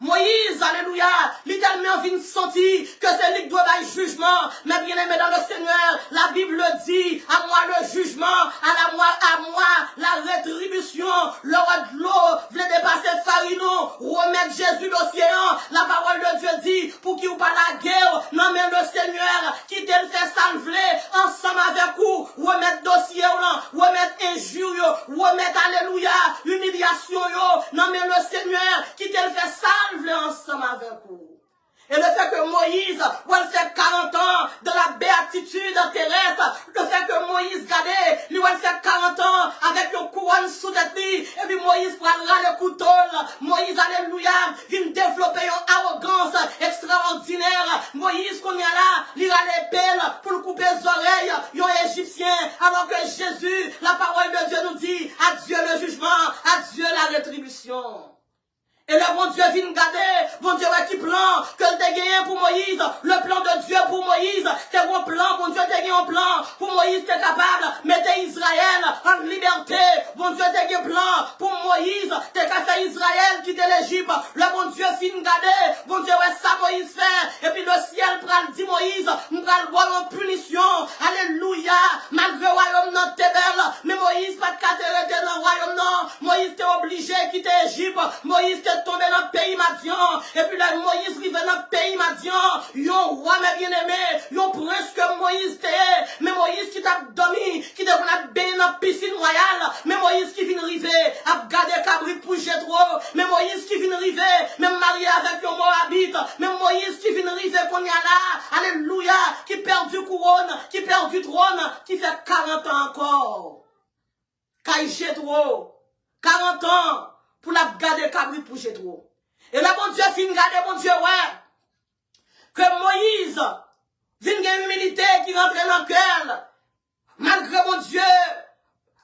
Moïse, alléluia, littéralement vient sentir que c'est lui qui doit avoir jugement. Mais bien aimé dans le Seigneur, la Bible dit, à moi le jugement, à moi la rétribution. Le roi de l'eau voulait dépasser Farino, remettre Jésus l'océan. La parole de Dieu dit, pour qui ou pas la guerre, non mais le Seigneur, qui te le fait salver, ensemble avec vous, remettre dossier, remettre injure, remettre, alléluia, humiliation, non mais le Seigneur, qui te le fait salver, ensemble avec vous. Et le fait que Moïse, où elle fait 40 ans de la béatitude terrestre, le fait que Moïse gardait, lui, elle fait 40 ans avec une couronne sous tête, et puis Moïse prendra le couteau, Moïse, alléluia, vient développer une arrogance extraordinaire. Moïse, qu'on y a là, il a l'épée pour couper les oreilles, un Égyptien, alors que Jésus, la parole de Dieu nous dit, à Dieu le jugement, à Dieu la rétribution. Et le bon Dieu vient garder, bon Dieu qui plan, que le gagné pour Moïse, le plan de Dieu pour Moïse, c'est un plan, bon Dieu t'a gagné un plan, pour Moïse t'es capable, mettre Israël en liberté, bon Dieu t'a gagné un plan, pour Moïse, t'es qu'à faire Israël quitter l'Égypte, le bon Dieu vient garder, bon Dieu ouais ça Moïse fait, et puis le ciel prend dit Moïse, nous allons voir en punition, alléluia, malgré le royaume non t'es belle, mais Moïse pas de catérité dans le royaume non, Moïse t'es obligé de quitter l'Égypte, Moïse t'es tombé dans le pays Madian, et puis là Moïse arrive dans le pays Madian, yon roi mes bien-aimés, yon prince que Moïse t'est, mais Moïse qui t'a dormi, qui t'a baigné dans la piscine royale, mais Moïse qui vient arriver, à garder cabri pour Jétro, mais Moïse qui vient arriver, même marié avec un Moabite, mais Moïse qui vient arriver qu'on y a là, alléluia, qui perd du couronne, qui perd du trône, qui fait 40 ans encore. Kai Jétro, 40 ans, pour la garder cabri pour Jétro. Et là, bon Dieu, fin garder, bon Dieu, ouais, que Moïse, vient une humilité qui rentre dans le cœur, Malgré mon Dieu,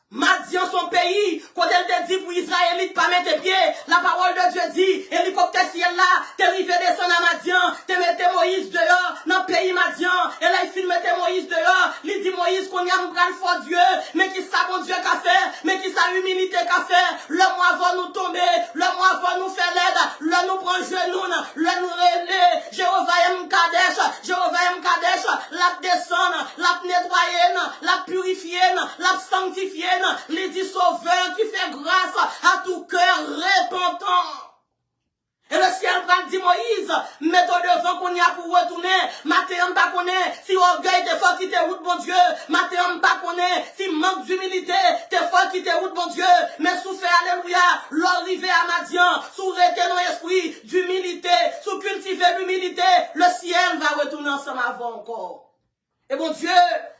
Madian son pays, quand elle te dit pour Israélite pas mettre pied, la parole de Dieu dit, hélicoptère ciel là, t'es arrivé descendre à Madian, t'es mettre Moïse dehors, dans le pays Madian, et là il filme mettre Moïse dehors, il dit Moïse qu'on y a un bras fort Dieu, mais qui ça bon Dieu qu'a fait, mais qui ça humilité qu'a fait, le mois avant nous tomber, le mois avant nous faire l'aide, le nous prend genou, le nous rêver, Jéhovah M. Kadesh, la descendre, la nettoyer, la purifier, la sanctifier, les dit sauveur qui fait grâce à tout cœur repentant. Et le ciel prend dit Moïse, mets-toi devant qu'on y a pour retourner. Matin, pas connaît si orgueil t'es fort qui t'es route, mon Dieu. Matin, pas connaît si manque d'humilité t'es fort qui t'es route, mon Dieu. Mais sous fait alléluia, l'arrivée à Madian, sous rester dans l'esprit d'humilité, sous cultiver l'humilité, le ciel va retourner ensemble avant encore. Et mon Dieu,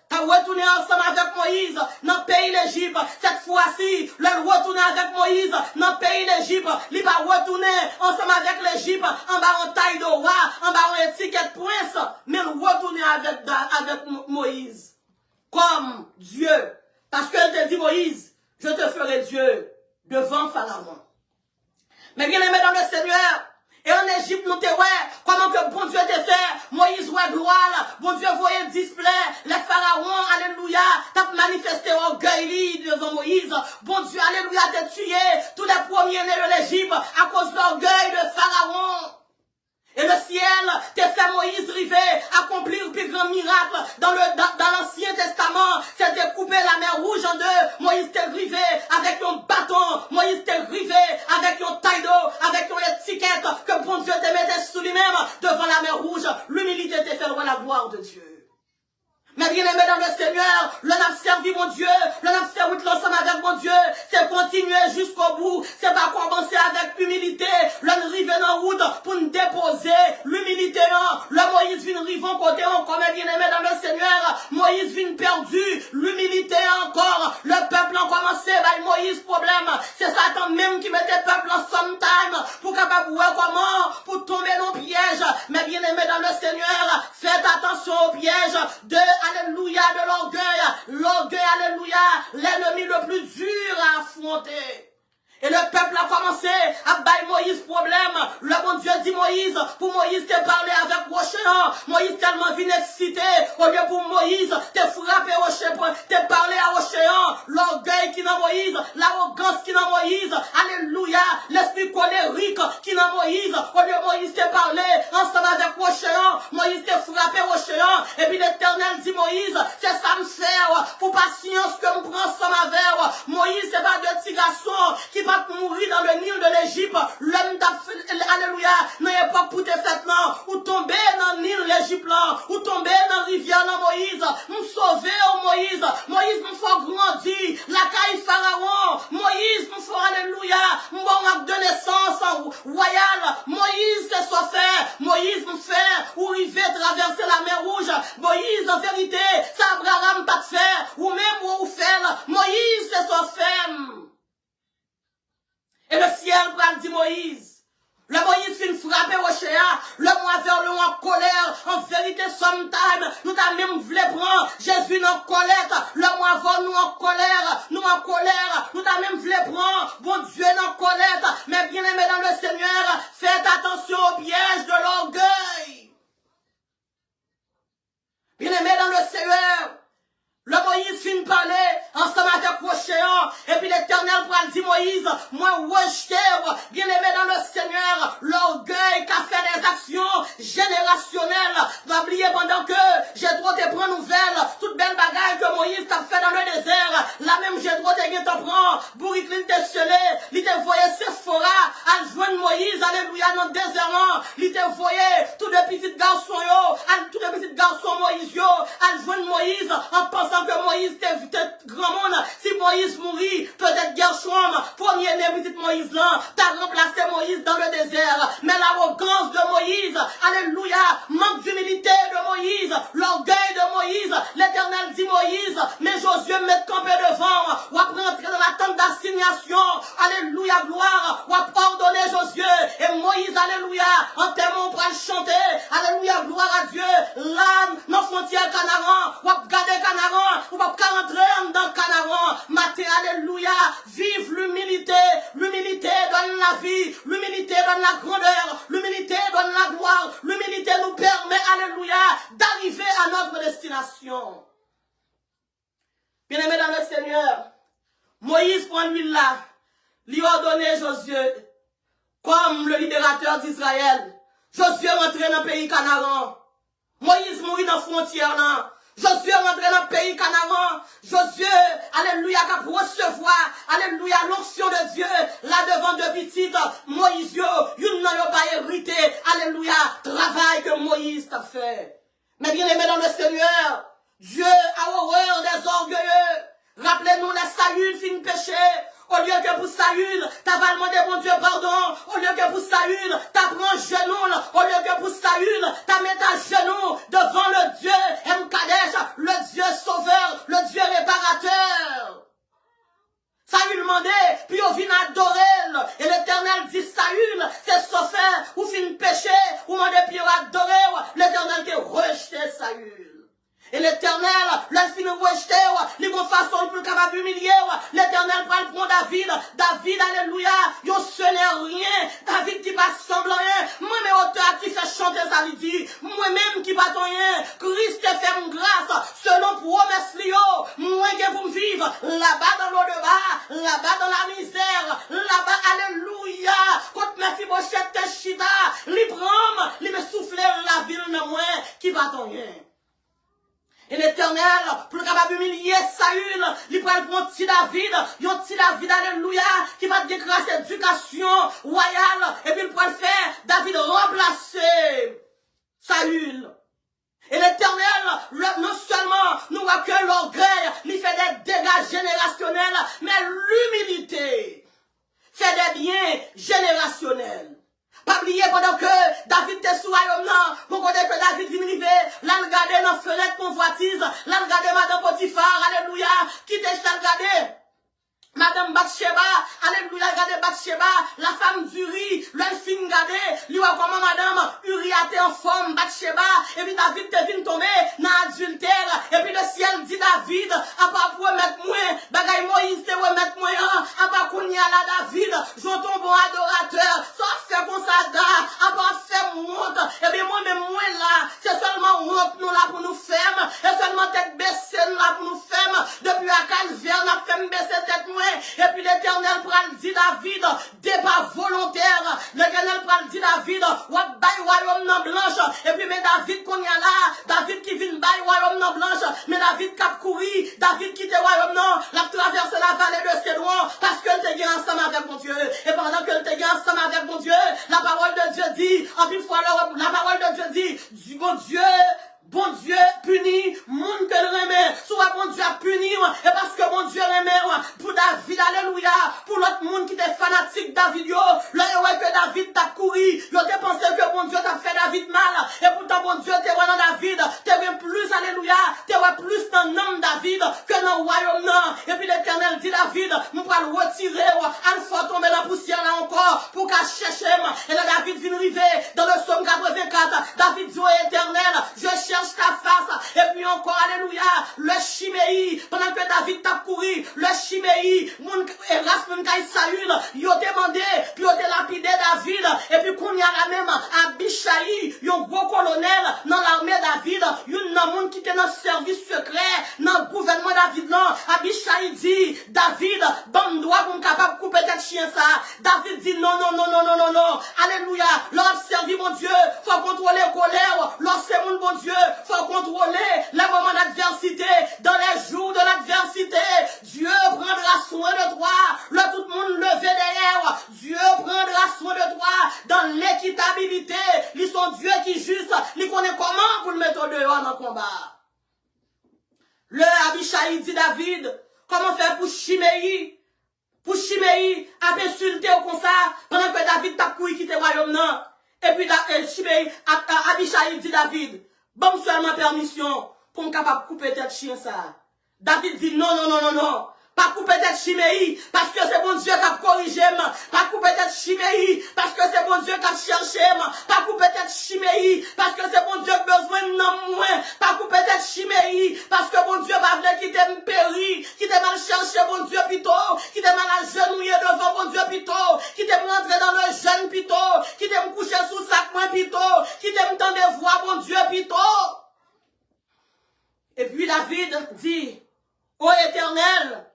t'as retourné ensemble avec Moïse dans le pays d'Égypte. Cette fois-ci, le retourner avec Moïse dans le pays d'Égypte. Il va retourner ensemble avec l'Égypte en bas en taille de roi, en bas en étiquette prince. Mais retourner avec Moïse comme Dieu. Parce qu'elle te dit Moïse, je te ferai Dieu devant Pharaon. Mais bien aimé dans le Seigneur, et en Égypte, nous te comment que bon Dieu te fait, Moïse voit gloire, bon Dieu voyait display, les pharaons, alléluia, t'as manifesté orgueil devant Moïse, bon Dieu, alléluia, t'as tué tous les premiers-nés de l'Égypte à cause de l'orgueil de Pharaon. Et le ciel t'a fait Moïse river, accomplir le plus grand miracle dans l'Ancien Testament. C'est de couper la mer rouge en deux. Moïse t'a rivé avec un bâton. Moïse t'a rivé avec un taille d'eau, avec une étiquette que bon Dieu te mettait sous lui-même devant la mer rouge. L'humilité t'a fait voir la gloire de Dieu. Mais bien aimé dans le Seigneur, l'on a servi mon Dieu, l'on a servi l'ensemble avec mon Dieu, c'est continuer jusqu'au bout, c'est pas commencer avec humilité, l'on arrive en route pour nous déposer l'humilité, le Moïse vient arriver en côté, encore bien aimé dans le Seigneur, Moïse vient perdu, l'humilité encore, le peuple a commencé, bah Moïse problème, c'est Satan même qui mettait le peuple en sometime, pour capable voir comment, pour tomber dans le piège, mais bien aimé dans le Seigneur, faites attention au piège de alléluia, de l'orgueil, alléluia, l'ennemi le plus dur à affronter. Et le peuple a commencé à bailler Moïse problème. Le bon Dieu dit Moïse, pour Moïse te parler avec Rocher. Moïse tellement venu excité. Au lieu pour Moïse te frapper Rocher, te parler à Rocher. L'orgueil qui dans Moïse, l'arrogance qui dans Moïse. Alléluia. L'esprit colérique qui dans Moïse. Au lieu Moïse te parler ensemble avec Rocher. Moïse te frapper Rocher. Et puis l'Éternel dit Moïse, c'est ça me faire pour patience que me prend ensemble avec. Moïse, c'est pas de petit garçon qui va mourir dans le Nil de l'Égypte. L'homme alléluia, dans l'époque pour te faire là, ou tomber dans le Nil de l'Égypte là, ou tomber dans la rivière dans Moïse, nous sauver Moïse, Moïse nous faut grandir, la caille Pharaon, Moïse nous faut alléluia, bon acte de naissance royale, Moïse c'est soit fait, Moïse nous fait, ou river traverser la mer rouge, Moïse en vérité, ça Abraham pas de faire, ou même ou faire, Moïse c'est soit fait. Et le ciel prend dit Moïse. Le Moïse fin frapper au chéa. Le moi vers le en colère. En vérité, sometime, nous t'a même voulu prendre. Jésus en colère. Le moi vers nous en colère. Nous en colère. Nous t'a même voulu prendre. Bon Dieu en colère. Mais bien aimé dans le Seigneur, faites attention au piège de l'orgueil. Bien aimé dans le Seigneur. Le Moïse fin parler ensemble avec Rocher. Et puis l'Éternel prend dit Moïse, moi rejeté, bien aimé dans le Seigneur, l'orgueil qui a fait des actions générationnelles. N'oubliez pendant que j'ai trop te prendre nouvelle, toute belle bagaille que Moïse t'a fait dans le désert, la même j'ai trop te prendre, bourricline te scellé, il te voyait Sephora, à joindre Moïse, alléluia, dans le désert, il te voyait tous les petits garçons, tous les petits garçons Moïse, à joindre Moïse, en pensant que Moïse était grand monde. Si Moïse mourit, peut-être Gershom, premier-né petite Moïse là, t'as remplacé Moïse dans le désert. Mais l'arrogance de Moïse, alléluia, manque d'humilité de Moïse, l'orgueil de Moïse, l'Éternel dit Moïse, mais Josué met campé devant, ou après entrer dans la tente d'assignation, alléluia, gloire, ou après ordonner Josué, et Moïse, alléluia, en témoin pour chanter, alléluia, gloire à Dieu, l'âme, nos frontières Canaran, ou garder Canaran, ou pas rentrer d'arriver à notre destination. Bien-aimés dans le Seigneur, Moïse prend l'huile là, lui ordonne Josué, comme le libérateur d'Israël. Josué rentré dans le pays Canaan. Moïse mourit dans la frontière là. Josué rentré dans le pays Canaan. Josué, alléluia, qui a recevoir, alléluia, l'onction de Dieu, là devant de petites, Moïse, il n'a pas hérité, alléluia, travail que Moïse t'a fait. Mais bien aimé dans le Seigneur, Dieu a horreur des orgueilleux. Rappelez-nous les Saül fin péché. Au lieu que pour Saül, t'as pas demandé mon Dieu pardon. Au lieu que pour Saül, t'as pris un genou. Au lieu que pour Saül, t'as mis ta genou devant le Dieu Mkadesh, le Dieu sauveur, le Dieu réparateur. Saül demandait, puis on vient adorer. Et l'Éternel dit, Saül, c'est sauveur, ou fin péché, ou demandez puis adorer. L'Éternel qui rejeté Saül. Et l'Éternel, l'un fin rejeté, les bonnes façons plus capable d'humilier. L'Éternel prend le prend David. David, alléluia, yo ce n'est rien. David qui passe semble rien. Moi-même auteur qui fait chanter ça lui dit. Moi-même qui pas rien. Christ te fait une grâce. Selon promesse Lio. Moi qui pour me vivre. Là-bas dans l'eau de bas. Là-bas dans la misère. Là-bas, alléluia. Quand mes fibochettes te chita. Li prend, li me souffler la ville de moi qui pas rien. Et l'Éternel, pour capable humilier Saül, il prend le petit David, un petit David, alléluia, qui va déclarer éducation royale, et puis il prend le faire, David remplacer Saül. Et l'Éternel, non seulement nous voit que l'orgueil, il fait des dégâts générationnels, mais l'humilité fait des biens générationnels. Pas oublier pendant que David était sous royaume, pour qu'on que David vient arriver, là, regarder dans la fenêtre convoitise, là, regarder Madame Potiphar, alléluia, qui t'est regardé? Madame Bathsheba, alléluia, regardez Bathsheba, la femme d'Uri, l'elfine regardez, lui voit comment Madame Uri a été en forme, Bathsheba, et puis David te vient tomber dans l'adultère, et puis le ciel dit David, à part pour remettre moi, bagay Moïse te remettre moi, à part qu'on y a là David, j'entends bon adorateur, ça fait comme ça, à part faire honte, et bien moi-même moi là, c'est seulement honte nous là pour nous faire, et seulement tête baissée nous là pour nous faire, depuis à Calvaire, on a fait baisser tête moi. Et puis l'Éternel prend dit David, débat volontaire. L'Éternel prend dit David, what bay royaume non blanche. Et puis mais David qu'on y a là, David qui vient bay royaume non blanche, mais David cap courir, David qui te royaume non, l'a traversé la vallée de Cédron, parce qu'elle te gagne ensemble avec mon Dieu. Et pendant qu'elle te gagne ensemble avec mon Dieu, la parole de Dieu dit, en plus fois la parole de Dieu dit, bon Dieu punit, monde que le remet, soit bon Dieu a puni, et parce que bon Dieu remet, pour David, alléluia, pour l'autre monde qui était fanatique David, là, que David t'a couru, yo te pensé que bon Dieu t'a fait David mal, et pourtant bon Dieu t'es dans David, t'es bien plus, alléluia, t'es plus dans l'homme David, que dans le royaume, non, et puis l'Éternel dit David, nous allons le retirer, à fois tomber dans la poussière là encore, pour qu'à chercher, et là David vient arriver, dans le psaume 84, David dit au Éternel, je cherche ta face, et puis encore, alléluia, le Chiméi, pendant que David t'a couru, le Chiméi, Saül, il a demandé, puis il a lapidé David, et puis qu'on y a même Abishai, un gros colonel dans l'armée David, un monde qui était dans le service secret, dans le gouvernement David, non, Abishai dit, David, donne droit pour capable de couper tête chien ça, David dit non, alléluia, l'homme servi mon Dieu, faut contrôler la colère, lorsque mon bon Dieu, faut contrôler les moments d'adversité, dans les jours de l'adversité, Dieu prendra soin de toi, tout le monde levé derrière, Dieu prendra soin de toi, dans l'équitabilité, ils sont Dieu qui juste, il connaît comment pour le mettre dehors dans le combat. Le Abishai dit David, comment faire pour Chiméi a insulté au comme ça, pendant que David t'a couru quitter le royaume, non. Et puis Chiméi, Abishai dit David, bon seulement permission pour me capable de couper tête chien ça. David dit non. Pas couper tête Chiméi, parce que c'est bon Dieu qui a corrigé. Pas couper tête Chiméi, parce que c'est bon Dieu qui a cherché. Pas couper tête Chiméi, parce que c'est bon Dieu qui a besoin de moi. Pas couper tête Chiméi, parce que bon Dieu va venir qui t'aime péri, qui t'aime mal chercher bon Dieu plutôt, qui t'aime mal agenouiller devant bon Dieu plutôt, qui t'aime rentrer dans le jeûne plutôt, qui t'aime coucher sous sac moins plutôt, qui t'aime tendre voix bon Dieu plutôt. puis David dit, ô Éternel,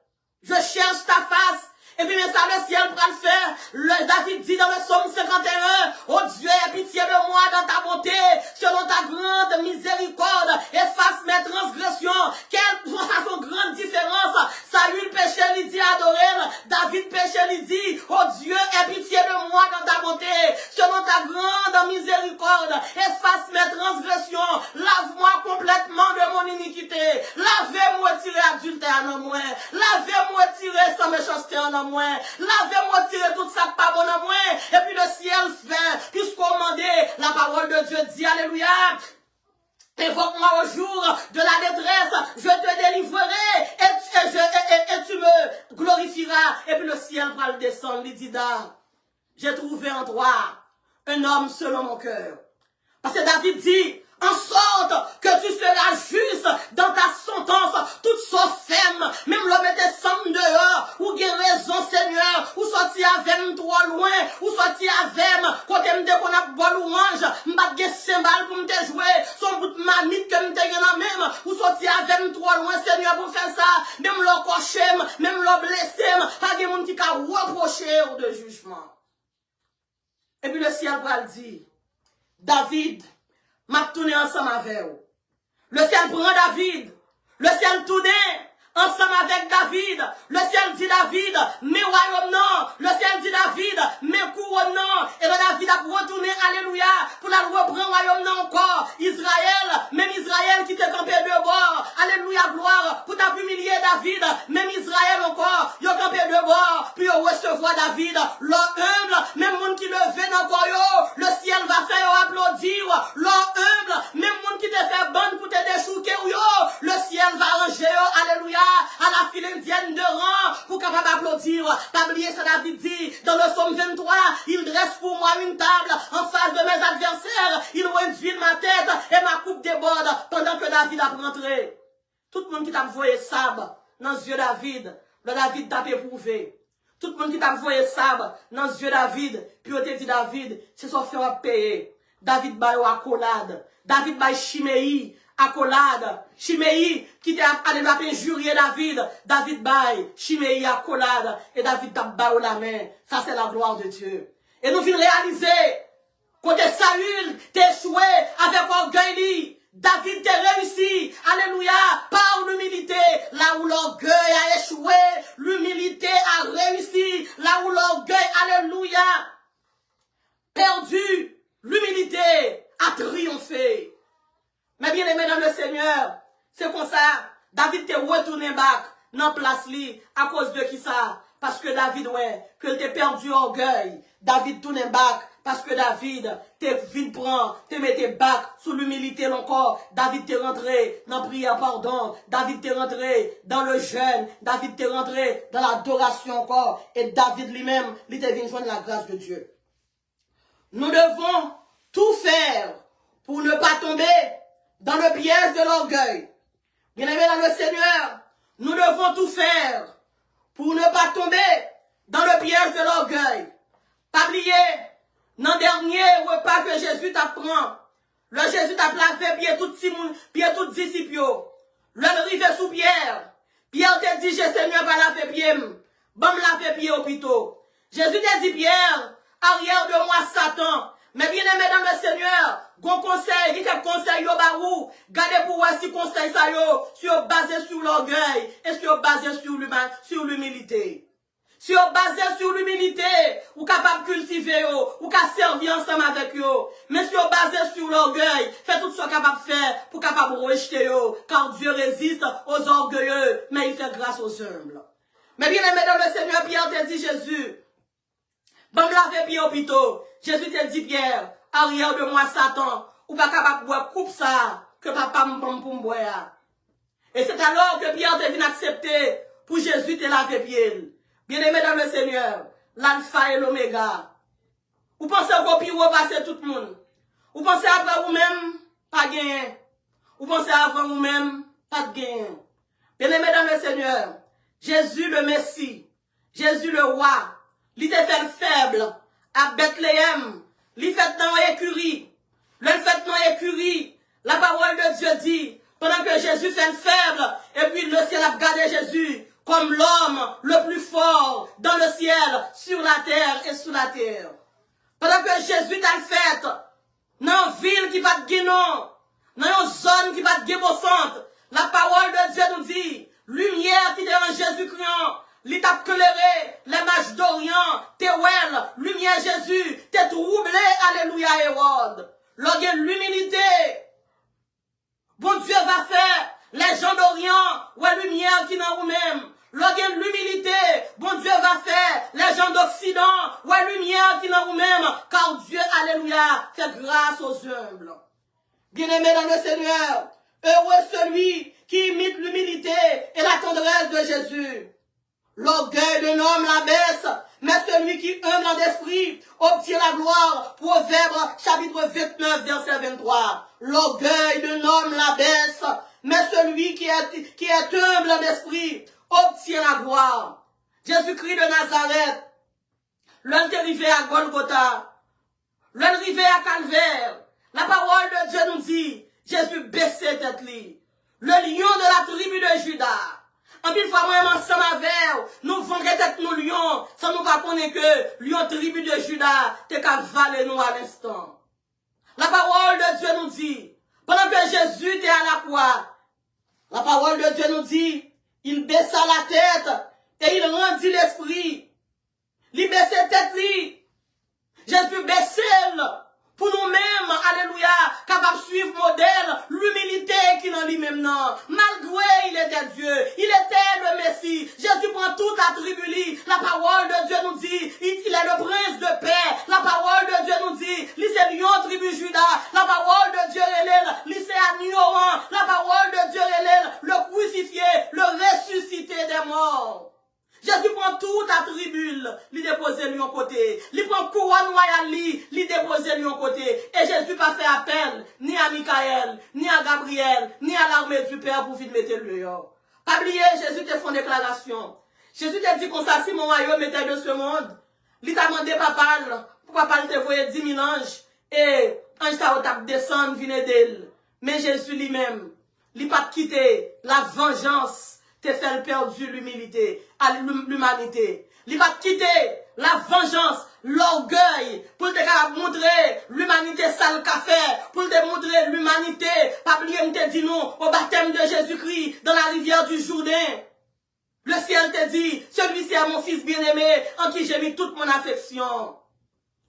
je cherche ta face. Et puis, mais ça, le ciel va le faire. David dit dans le psaume 51, ô Dieu, aie pitié de moi dans ta bonté, selon ta grande miséricorde, efface mes transgressions. Quelle façon grande différence. Saül péché, il dit adorer. David péché, il dit, ô Dieu, aie pitié de moi dans ta bonté, selon ta grande miséricorde, efface mes transgressions. Lave-moi complètement de mon iniquité. Lavez-moi tirer adultère en moi. Lavez-moi tirer sans méchanceté en moi. Lavez-moi tirer tout ça pas bon en moi. Et puis le ciel fait, puisqu'on demandait, la parole de Dieu dit, alléluia. Évoque-moi au jour de la détresse, je te délivrerai et tu me glorifieras. Et puis le ciel va le descendre, il dit, j'ai trouvé en toi un homme selon mon cœur. Parce que David dit, en sorte que tu seras juste dans ta sentence, toute sauf ferme, même l'homme était sans dehors, ou bien raison Seigneur, ou sorti avec trop loin, ou sorti avec, quand tu me qu'on a boire louange, m'bat des cymbales pour me jouer, son bout de mamite que me te même, ou sorti avec trop loin Seigneur pour faire ça, même l'on coché, même l'on blessé, pas de monde qui a reproché ou de jugement. Et puis le ciel va le dire, David, m'a tourné ensemble avec vous. Le ciel prend David. Le ciel tourne ensemble avec David. Le ciel dit David, mes royaumes non. Le ciel dit David, mes couronnes non. Et le David a retourné, alléluia, pour la reprendre royaume non encore. Israël, même Israël qui te campé de bord. Alléluia, gloire, pour t'humilier David. Même Israël encore, il a campé de bord. Puis il recevoir David, l'homme humble, même monde qui le veut encore yo. Le ciel va faire applaudir. L'homme humble, même monde qui te fait bonne pour te déchouquer yo. Le ciel va ranger yo, alléluia, à la file indienne de rang pour capable applaudir. Pas oublier ça, David dit dans le psaume 23, il dresse pour moi une table en face de mes adversaires, il réduit ma tête et ma coupe déborde pendant que David a rentré. Tout le monde qui t'a envoyé sabre dans les yeux David, le David t'a éprouvé. Tout le monde qui t'a envoyé sabre dans les yeux David, puis on te dit David, c'est son fait à payer. David baille accolade, David baille Chiméi, accolade, Chiméi qui t'a allé injurier David, David baille, Chiméi accolade, et David t'a baille la main. Ça c'est la gloire de Dieu. Et nous venons réaliser, côté Saül, t'es échoué avec orgueil, David t'a réussi, alléluia, par l'humilité, là où l'orgueil a échoué, l'humilité a réussi, là où l'orgueil, alléluia, perdu, l'humilité a triomphé. Mais bien aimé dans le Seigneur, c'est comme ça, David t'est retourné back dans place li, à cause de qui ça? Parce que David, ouais, que t'es perdu orgueil. David tourne back, parce que David, t'es vite prend, t'es metté back sous l'humilité encore. David t'est rentré dans la prière pardon. David t'est rentré dans le jeûne. David t'est rentré dans l'adoration encore. Et David lui-même, il t'est venu joindre la grâce de Dieu. Nous devons tout faire pour ne pas tomber dans le piège de l'orgueil. Bien-aimés dans le Seigneur, nous devons tout faire pour ne pas tomber dans le piège de l'orgueil. Pas oublier, dans le dernier repas que Jésus t'apprend, le Jésus t'a lavé pied tout disciple. Le rive sous Pierre. Pierre te dit, je Seigneur pas laver pied. Bon laver pied au pito. Jésus te dit, Pierre, arrière de moi Satan. Mais bien aimé dans le Seigneur, gon conseil, dit que conseil yo barou, gardez pour voir si conseil ça yo, si yo basé sur l'orgueil, et si yo basé sur l'humilité. Si yo basé sur l'humilité, ou capable de cultiver yo, ou capable servir ensemble avec yo. Mais si yo basé sur l'orgueil, faites tout ce capable de faire pour capable rejeter yo, car Dieu résiste aux orgueilleux, mais il fait grâce aux humbles. Mais bien aimé dans le Seigneur, Pierre te dit Jésus, bon laver pied au pito. Jésus te dit Pierre, arrière de moi Satan, ou pas capable de boire coupe ça, que papa m'pom pour boire. Et c'est alors que Pierre te vient accepter pour Jésus te laver pied. Bien aimé dans le Seigneur, l'alpha et l'oméga. Vous pensez qu'on peut repasser tout le monde. Vous pensez après vous-même, pas gagner. Vous pensez avant vous-même, pas de gain. Bien aimé dans le Seigneur, Jésus le Messie, Jésus le roi, il était fait faible à Bethléem, il fait dans l'écurie. Le fait dans l'écurie, la parole de Dieu dit, Pendant que Jésus fait le faible, et puis le ciel a gardé Jésus comme l'homme le plus fort dans le ciel, sur la terre et sous la terre. Pendant que Jésus t'a fait, dans une ville qui va te guérir, dans une zone qui va te guérir, la parole de Dieu nous dit, lumière qui est en Jésus-Christ, l'étape éclairée, les mages d'Orient, t'es well, lumière Jésus, t'es troublé, alléluia, Hérode. Lorsqu'il l'humilité, bon Dieu va faire, les gens d'Orient, ou lumière qui dans vous-même. Lorsqu'il l'humilité, bon Dieu va faire, les gens d'Occident, ou lumière qui dans vous-même, car Dieu, alléluia, fait grâce aux humbles. Bien-aimés dans le Seigneur, heureux celui qui imite l'humilité et la tendresse de Jésus. L'orgueil d'un homme l'abaisse, mais celui qui est humble en esprit obtient la gloire. Proverbe chapitre 29, verset 23. L'orgueil d'un homme l'abaisse, mais celui qui est humble en esprit obtient la gloire. Jésus-Christ de Nazareth, l'un est arrivé à Golgotha, l'un est arrivé à Calvaire. La parole de Dieu nous dit, Jésus baissait tête li. Le lion de la tribu de Judas. En plus, fois, moi, ensemble avec, nous vendons tête nos lions, sans nous pas connaître que lion tribu de Judas, t'es qu'à valer nous à l'instant. La parole de Dieu nous dit, pendant que Jésus était à la croix, la parole de Dieu nous dit, il baissa la tête, et il rendit l'esprit. Il baissait tête, lui. Jésus baissait, pour nous-mêmes, alléluia, capable de suivre modèle, l'humilité qui dans lui-même, non. Malgré il était Dieu, il était le Messie. Jésus prend tout attribut. La parole de Dieu nous dit, il est le prince de paix. La parole de Dieu nous dit, il c'est lion tribu Judas. La parole de Dieu est il c'est ignorant. La parole de Dieu est le crucifié, le ressuscité des morts. Jésus prend tout attribut, lui dépose lui en côté. Il prend couronne royale, lui dépose lui en côté. Et Jésus pas fait appel, ni à Michael, ni à Gabriel, ni à l'armée du Père pour vite mettre le dehors. Pas oublier, Jésus te fait une déclaration. Jésus te dit comme ça, si mon royaume était de ce monde, il t'a demandé papa, pour papa te voyer 10 000 anges, et ange ça va descendre, venir d'elle. Mais Jésus lui-même, il pas quitté la vengeance, te fait perdu l'humilité, à l'humanité. Il va quitter la vengeance, l'orgueil, pour te montrer l'humanité sale qu'a fait, pour te montrer l'humanité, pas oublier te dit non, au baptême de Jésus-Christ, dans la rivière du Jourdain. Le ciel te dit, celui-ci est mon fils bien-aimé, en qui j'ai mis toute mon affection.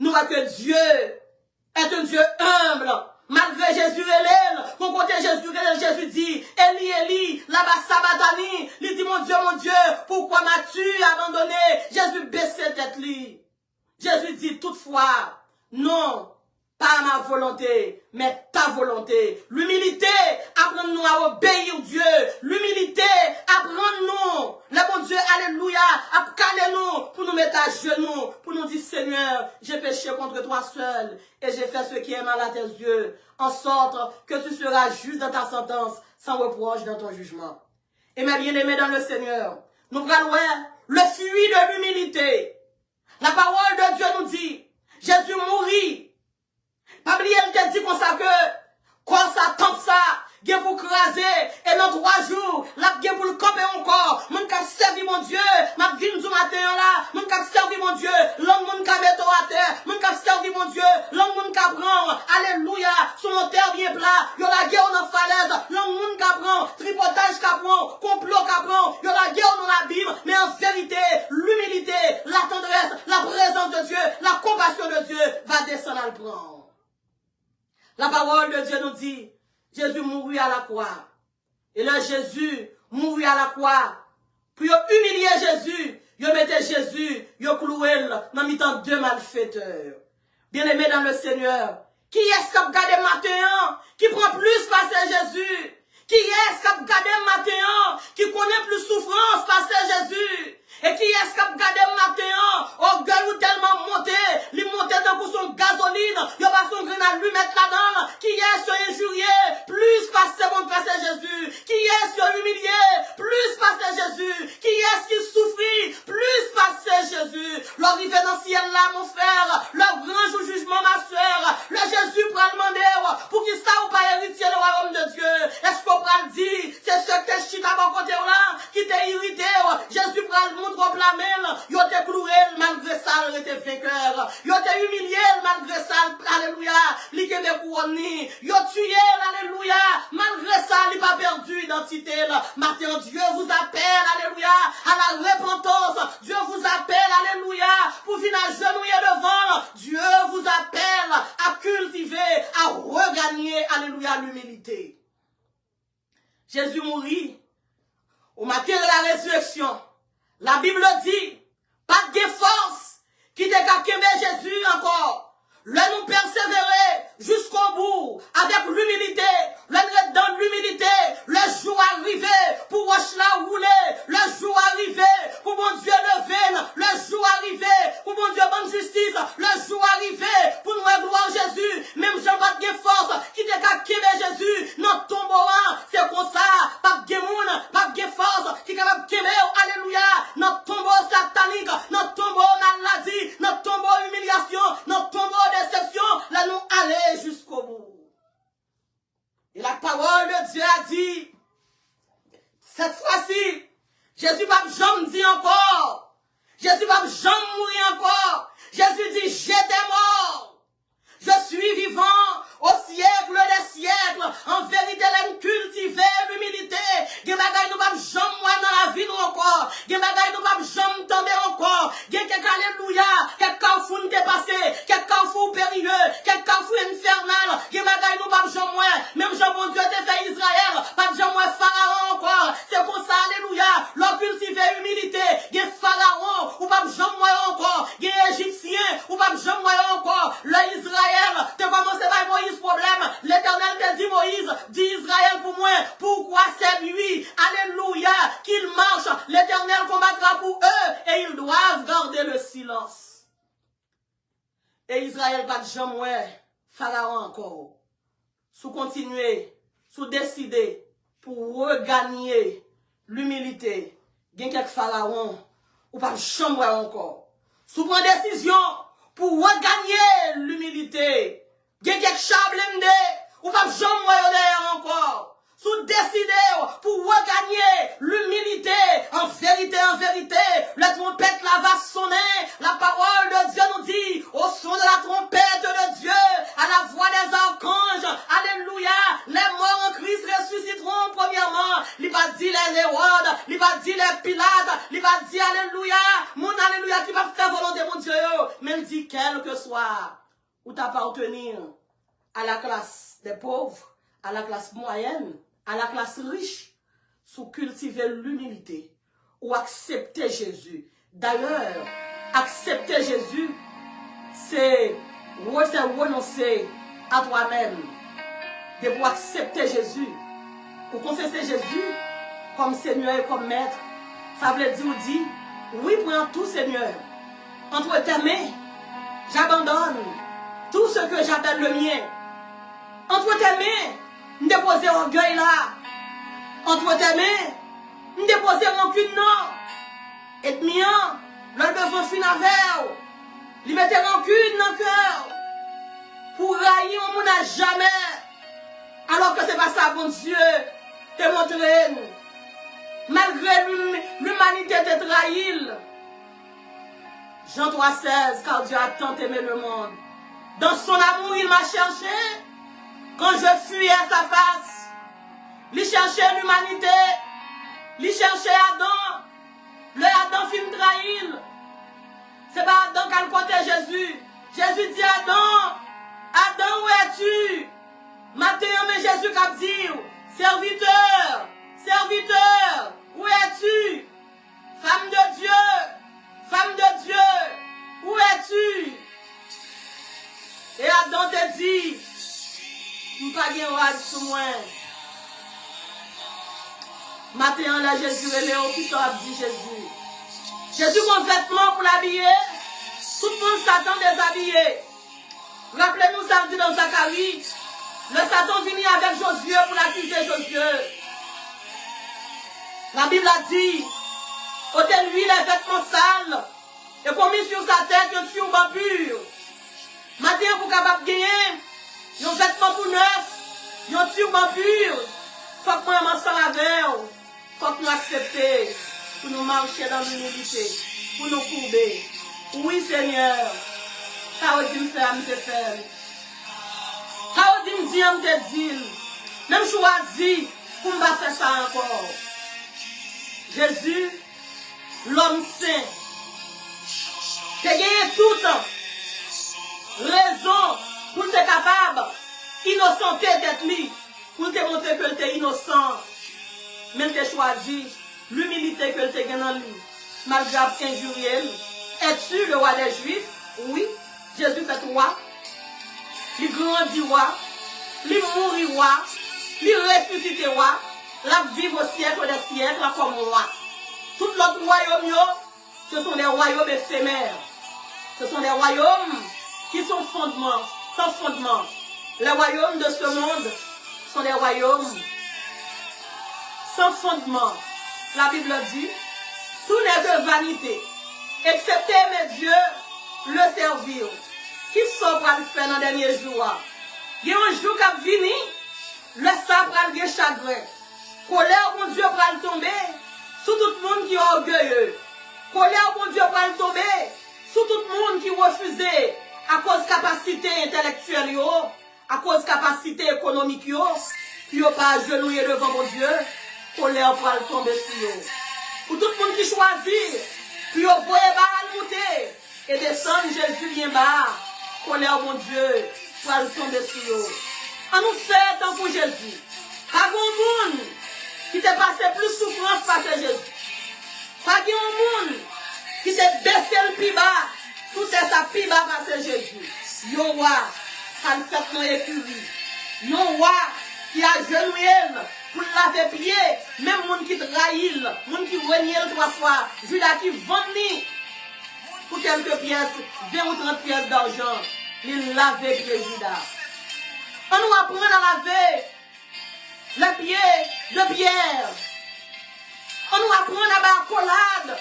Nous voyons que Dieu est un Dieu humble. Malgré Jésus et l'elle, qu'on côté Jésus dit, Eli, Eli, là-bas Sabatani, il dit, mon Dieu, pourquoi m'as-tu abandonné? Jésus baissait tête lui. Jésus dit, toutefois, non, pas ma volonté, mais ta volonté. L'humilité, apprends-nous à obéir Dieu. L'humilité, apprends-nous, le bon Dieu, alléluia, à caler nous, pour nous mettre à genoux, pour nous dire, Seigneur, j'ai péché contre toi seul, et j'ai fait ce qui est mal à tes yeux, en sorte que tu seras juste dans ta sentence, sans reproche dans ton jugement. Et mes bien-aimés dans le Seigneur, nous prenons le fruit de l'humilité. La parole de Dieu nous dit, Jésus mourit. Pas oublier, elle te dit comme ça que, quand ça tombe ça, il pour craser, et dans 3 jours, là, il pour le camper encore. Mon cap servi mon Dieu, ma vie du matin là, mon cap servi mon Dieu, l'homme mon cap mettre à terre, mon cap servi mon Dieu, l'homme mon cap prend, alléluia, son terre bien plat, il y a la guerre dans la falaise, l'homme mon cap prend, tripotage cap prend, complot cap prend, il y a la guerre dans l'abîme, mais en vérité, l'humilité, la tendresse, la présence de Dieu, la compassion de Dieu va descendre à le prendre. La parole de Dieu nous dit, Jésus mourut à la croix. Et là, Jésus mourut à la croix. Pour humilier Jésus, il mettait Jésus, il cloué dans mi-temps 2 malfaiteurs. Bien-aimés dans le Seigneur, qui est-ce qui a regardé matin, qui prend plus passer Jésus? Qui est-ce qui a regardé matin, qui connaît plus souffrance passer Jésus? Et qui est-ce qui a regardé matin, orgueil ou tellement monté, lui monté dans son gasoline, il va son grenade lui mettre là-dedans. Qui est ce injurié, plus passer mon passer Jésus? Qui est ce humilié, plus passer Jésus? Qui est-ce qui souffrit, plus passer Jésus? L'arrivée dans le ciel là, mon frère, le grand jour jugement, ma soeur, le Jésus prend le demander, pour qu'il ça ou pas héritier le royaume de Dieu. Est-ce qu'on prend le blâmé, yo te cloué malgré ça, il était vainqueur. Yo te humilié malgré ça, alléluia, li kebe kouronni. Yo tué, alléluia, malgré ça, il pas perdu identité. Matin, Dieu vous appelle, alléluia, à la repentance. Dieu vous appelle, alléluia, pour venir agenouiller devant. Dieu vous appelle à cultiver, à regagner, alléluia, l'humilité. Jésus mourit au matin de la résurrection. La Bible dit, pas de force qui décapait Jésus encore. Le nous persévérer jusqu'au bout avec l'humilité. Le dans l'humilité, le jour arrivé pour watch la rouler. Le jour arrivé pour mon Dieu lever. Le jour arrivé pour mon Dieu bonne justice. Le jour arrivé pour nous gloire Jésus. Même Jean pas de force qui décapait Jésus. Notre tombeau, c'est comme ça. Pas de monde, pas de force qui est capable de alléluia. Notre tombeau satanique, notre tombeau maladie, notre tombeau humiliation, notre tombeau déception, là nous aller jusqu'au bout. Et la parole de Dieu a dit, cette fois-ci, Jésus va jamais dire encore, Jésus va jamais mourir encore. Jésus dit, j'étais mort, je suis vivant au siècle des siècles. En vérité, l'aime cultiver l'humilité. Gen bagay nous pas jamais moi dans la vie nous encore. Gen bagay nous pas jamais tomber encore. Gen quelques alléluia, quelques carrefour dépassé, quelques carrefour périlleux, quelques carrefour infernal. Gen bagay nous pas jamais moi. Même Jean bon Dieu te fait Israël, pas jamais moi Pharaon encore. C'est pour ça alléluia, l'on cultiver l'humilité. Gen Pharaon ou pas jamais moi encore. Gen Égyptien ou pas jamais moi encore. Le Israël te commencé par Moïse problème. L'Éternel te dit Moïse, dit Israël pour moi, pourquoi c'est lui, alléluia, qu'il marche, l'Éternel combattra pour eux et ils doivent garder le silence. Et Israël pas de jamais Pharaon encore. Sous continuer, sous décider pour regagner l'humilité. Gen quelques Pharaon ou pas jamais encore. Sous prendre décision pour regagner l'humilité. Gen quelques chablende ou pas jamais encore. Sous décider pour regagner l'humilité. En vérité, la trompette là va sonner. La parole de Dieu nous dit, au son de la trompette de Dieu, à la voix des archanges, alléluia, les morts en Christ ressusciteront premièrement. Il va dire les Hérodes, il va dire les Pilates, il va dire alléluia, mon alléluia qui va faire volonté mon Dieu. Mais il dit quel que soit où t'appartenir à la classe des pauvres, à la classe moyenne, à la classe riche, sous cultiver l'humilité ou accepter Jésus. D'ailleurs, accepter Jésus, c'est renoncer à toi-même. De pour accepter Jésus, ou confesser Jésus comme Seigneur et comme Maître, ça veut dire, oui, prends tout Seigneur. Entre tes mains, j'abandonne tout ce que j'appelle le mien. Entre tes mains, je dépose orgueil là. Entre tes mains, je dépose rancune non. Et mien, le besoin fin avec. Il mette rancune dans le cœur. Pour railler on n'a jamais. Alors que c'est pas ça, bon Dieu, te montrer. Malgré l'humanité te trahir. Jean 3,16, car Dieu a tant aimé le monde. Dans son amour, il m'a cherché. Quand je fuyais à sa face, il cherchait l'humanité, il cherchait Adam. Le Adam fit me trahir. C'est pas Adam qui a côté Jésus. Jésus dit Adam, Adam, où es-tu? Matin, mais Jésus qui a dit, serviteur, serviteur, où es-tu? Femme de Dieu, où es-tu? Et Adam te dit, je ne pas de sous moi. Matin, là, Jésus et Léo qui sont dit Jésus. Jésus mon vêtement pour l'habiller. Tout le monde s'attend déshabillé. Rappelez-nous ça dit dans Zacharie. Le Satan finit avec Josué pour l'accuser Josué. La Bible a dit, ôtez-lui les vêtements sales et qu'on mit sur sa tête un tuyau pur. Matin, pour capable gagner, un vêtement tout neuf, un tuyau pur. Faut que moi m'en s'en laver. Faut que nous accepter. pour nous marcher dans l'humilité, pour nous courber. Oui, Seigneur, ça veut dire faire, me faire. Ça veut dire me dire, même choisi pour me faire ça encore. Jésus, l'homme saint, tu as gagné tout le temps. Raison pour être capable innocenter d'être lui, pour te montrer que tu es innocent. Même tu as choisi l'humilité que tu as dans lui, malgré injurier. Es-tu le roi des Juifs? Oui, Jésus fait roi. Il grandit roi, il mourit roi, il ressuscite roi, il vit au siècle des siècles comme roi. Tout l'autre royaume, ce sont des royaumes éphémères. Ce sont des royaumes qui sont fondements, sans fondement. Les royaumes de ce monde sont des royaumes sans fondement. La Bible dit, tout n'est de vanité, excepté mes dieux le servir. Qui sont pour le faire dans les derniers jours? Il y a un jour qui a venu, le sabre a le chagrin. Colère, mon Dieu, va le tomber sur tout le monde qui est orgueilleux. Colère, mon Dieu, va le tomber sur tout le monde qui refusait à cause de capacité intellectuelle, à cause de capacité économique, qui n'a pas agenouillé devant mon Dieu. Colère va le tomber sur eux. Pour tout le monde qui choisit, puis vous voyez pas monter et descendre, Jésus vient bas. Colère, mon Dieu, va le tomber sur eux. On nous fait tant pour Jésus. Pas grand monde qui t'a passé plus souffrance parce que Jésus. Pas grand monde qui t'a baissé le plus bas, sous sa plus bas parce que Jésus. Yon roi, qui a fait dans l'écurie. Yon roi qui a genouillé pour laver pied, même monde qui trahit, monde qui renie trois fois, Judas qui vend pour quelques pièces, 20 ou 30 pièces d'argent, il lave pied Judas. On nous apprend à laver les pieds de Pierre. On nous apprend à faire accolade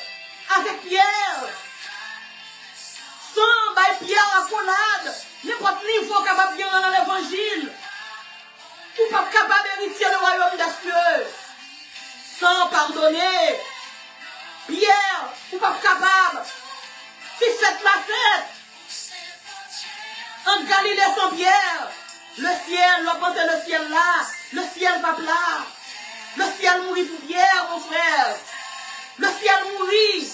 avec Pierre. Sans bailler Pierre accolade, n'importe niveau capable de dans l'évangile. Ou pas capable d'hériter le royaume des cieux. Sans pardonner. Pierre, ou pas capable. Si faites la fête. En Galilée sans Pierre. Le ciel, l'on pense le ciel là. Le ciel pas là. Le ciel mourit pour Pierre, mon frère. Le ciel mourit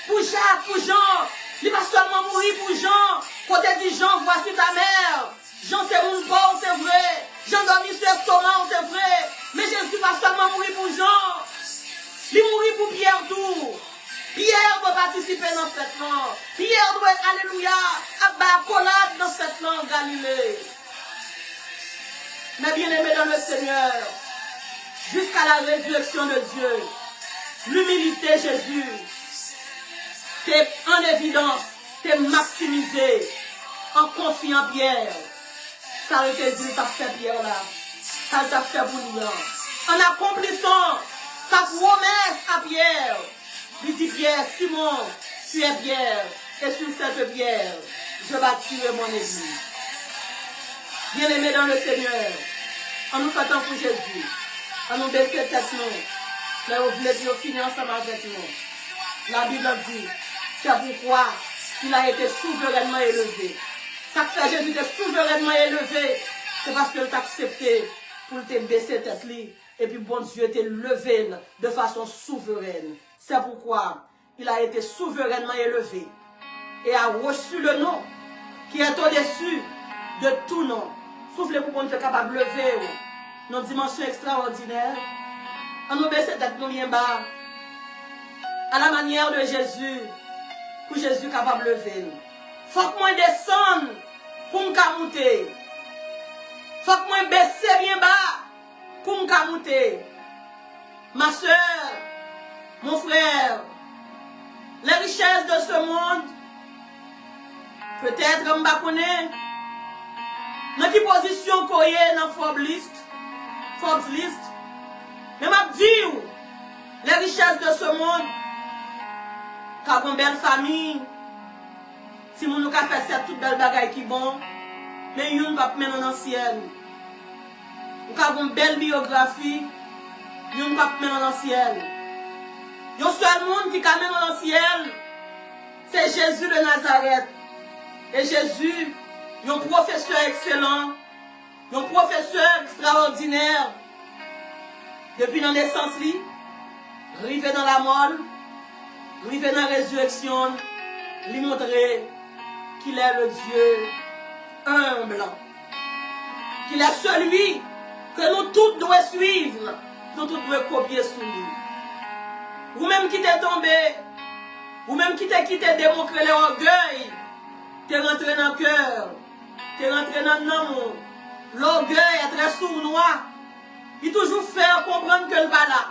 pour Jacques, pour Jean. Il va seulement mourir pour Jean. Quand on dit Jean, voici ta mère. Jean, c'est mon pauvre, c'est vrai. Jean dormi sur l'estomac, c'est vrai. Mais Jésus va seulement mourir pour Jean. Il mourit pour Pierre tout. Pierre doit participer dans cette langue. Pierre doit être, alléluia, à accolade dans cette langue, Galilée. Mais bien aimé dans le Seigneur, jusqu'à la résurrection de Dieu, l'humilité, Jésus, t'es en évidence, t'es maximisé, en confiant Pierre. Ça a été dit, t'as fait Pierre là. Ça t'a fait bouillant. En accomplissant sa promesse à Pierre, il dit Pierre, Simon, tu es Pierre, et sur cette pierre, je bâtirai mon église. Bien-aimés dans le Seigneur, en nous faisant pour Jésus, en nous baisser tête nous, mais vous voulez dire finir ensemble avec nous. La Bible dit, c'est pourquoi il a été souverainement élevé. Ça fait Jésus est souverainement élevé, c'est parce qu'il t'a accepté pour te baisser tête li, et puis bon Dieu t'a levé de façon souveraine. C'est pourquoi il a été souverainement élevé et a reçu le nom qui est au-dessus de tout nom. Soufflez pour bon Dieu capable de lever nos dimensions extraordinaires. En nous baisser tête nous bien bas, à la manière de Jésus, pour Jésus capable de lever. Faut que moi descende pour me monter. Faut que moi baisse bien bas pour me monter. Ma soeur, mon frère, les richesses de ce monde, peut-être on ne connaît dans quelle position qu'on est dans Forbes list. Mais je dis, les richesses de ce monde, quand on a une belle famille, si on a fait cette toute belle bagaille qui est bon, mais on ne va pas mettre dans le ciel. On a une belle biographie, on ne va pas mettre dans le ciel. Il y a un seul monde qui amène dans le ciel. C'est Jésus de Nazareth. Et Jésus, il y a un professeur excellent. Il y a un professeur extraordinaire. Depuis la naissance, arrivé dans la mort, arrivé dans la résurrection, lui montrer qu'il est le Dieu humble. Qu'il est celui que nous tous devons suivre, nous tous devons copier sur lui. Vous-même qui t'es tombé, vous-même qui t'es quitté démontrer l'orgueil, t'es rentré dans le cœur, t'es rentré dans l'amour. L'orgueil est très sournois. Il toujours fait comprendre que le pas là.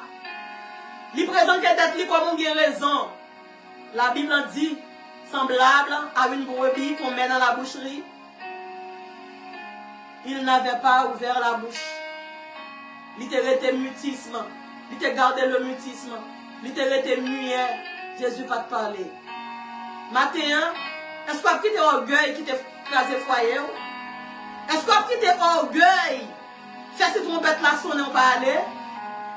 Il présente que tête comme on a raison. La Bible dit, semblable à une brebis qu'on met dans la boucherie. Il n'avait pas ouvert la bouche. Il était mutisme. Il était gardé le mutisme. Il était muet. Jésus pas de parler. Matin, est-ce qu'on a quitté orgueil qui t'a crasé foyer? Est-ce qu'on a quitté orgueil? Faire cette trompette là sonner on va aller?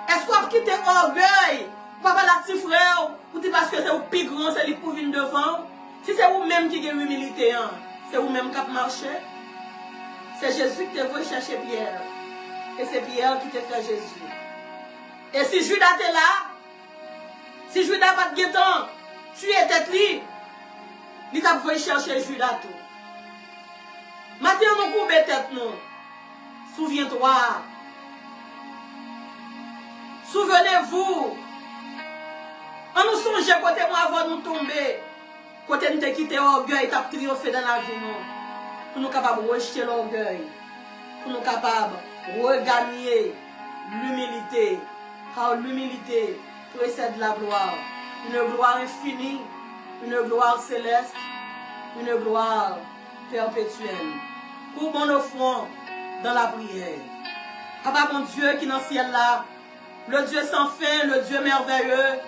Est-ce qu'on a quitté orgueil? Papa la petit frère, ou dit parce que c'est au plus grand, c'est lui pour venir devant. Si c'est vous-même qui avez l'humilité, hein, c'est vous-même qui avez marché. C'est Jésus qui t'a voulu chercher Pierre. Et c'est Pierre qui t'a fait Jésus. Et si Judas était là, si Judas pas de guettant, tu étais libre, il t'a voulu chercher Judas tout. Maintenant, nous coupons tête, nous. Souviens-toi. Souvenez-vous. On nous songe côté moi avant de nous tomber. Côté nous te quitté l'orgueil, t'as triomphé dans la vie, nous. Pour nous capables de rejeter l'orgueil. Pour nous capables de regagner l'humilité. Car l'humilité précède la gloire. Une gloire infinie, une gloire céleste, une gloire perpétuelle. Courbons nos fronts dans la prière. Papa mon Dieu qui est dans le ciel là, le Dieu sans fin, le Dieu merveilleux,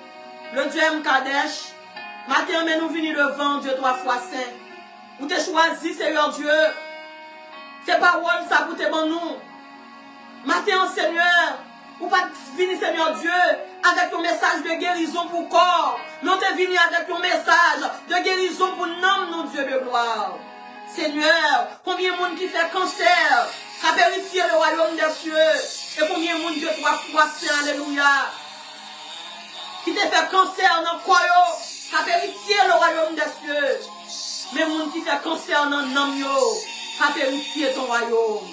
le Dieu Mkadesh, matin mais nous venons devant Dieu 3 fois saint. Vous t'es choisi Seigneur Dieu. C'est pas rôle ça pour te bon nous. Matin Seigneur, vous pas venir Seigneur Dieu avec un message de guérison pour corps. Nous t'es venu avec un message de guérison pour nom non Dieu de gloire. Seigneur, combien de monde qui fait cancer, qui a purifié le royaume des cieux, et combien de monde Dieu 3 fois saint, alléluia, qui te fait cancer dans le corps, qui a purifié le royaume des cieux, mais monde qui fait cancer dans l'âme, qui a purifié ton royaume.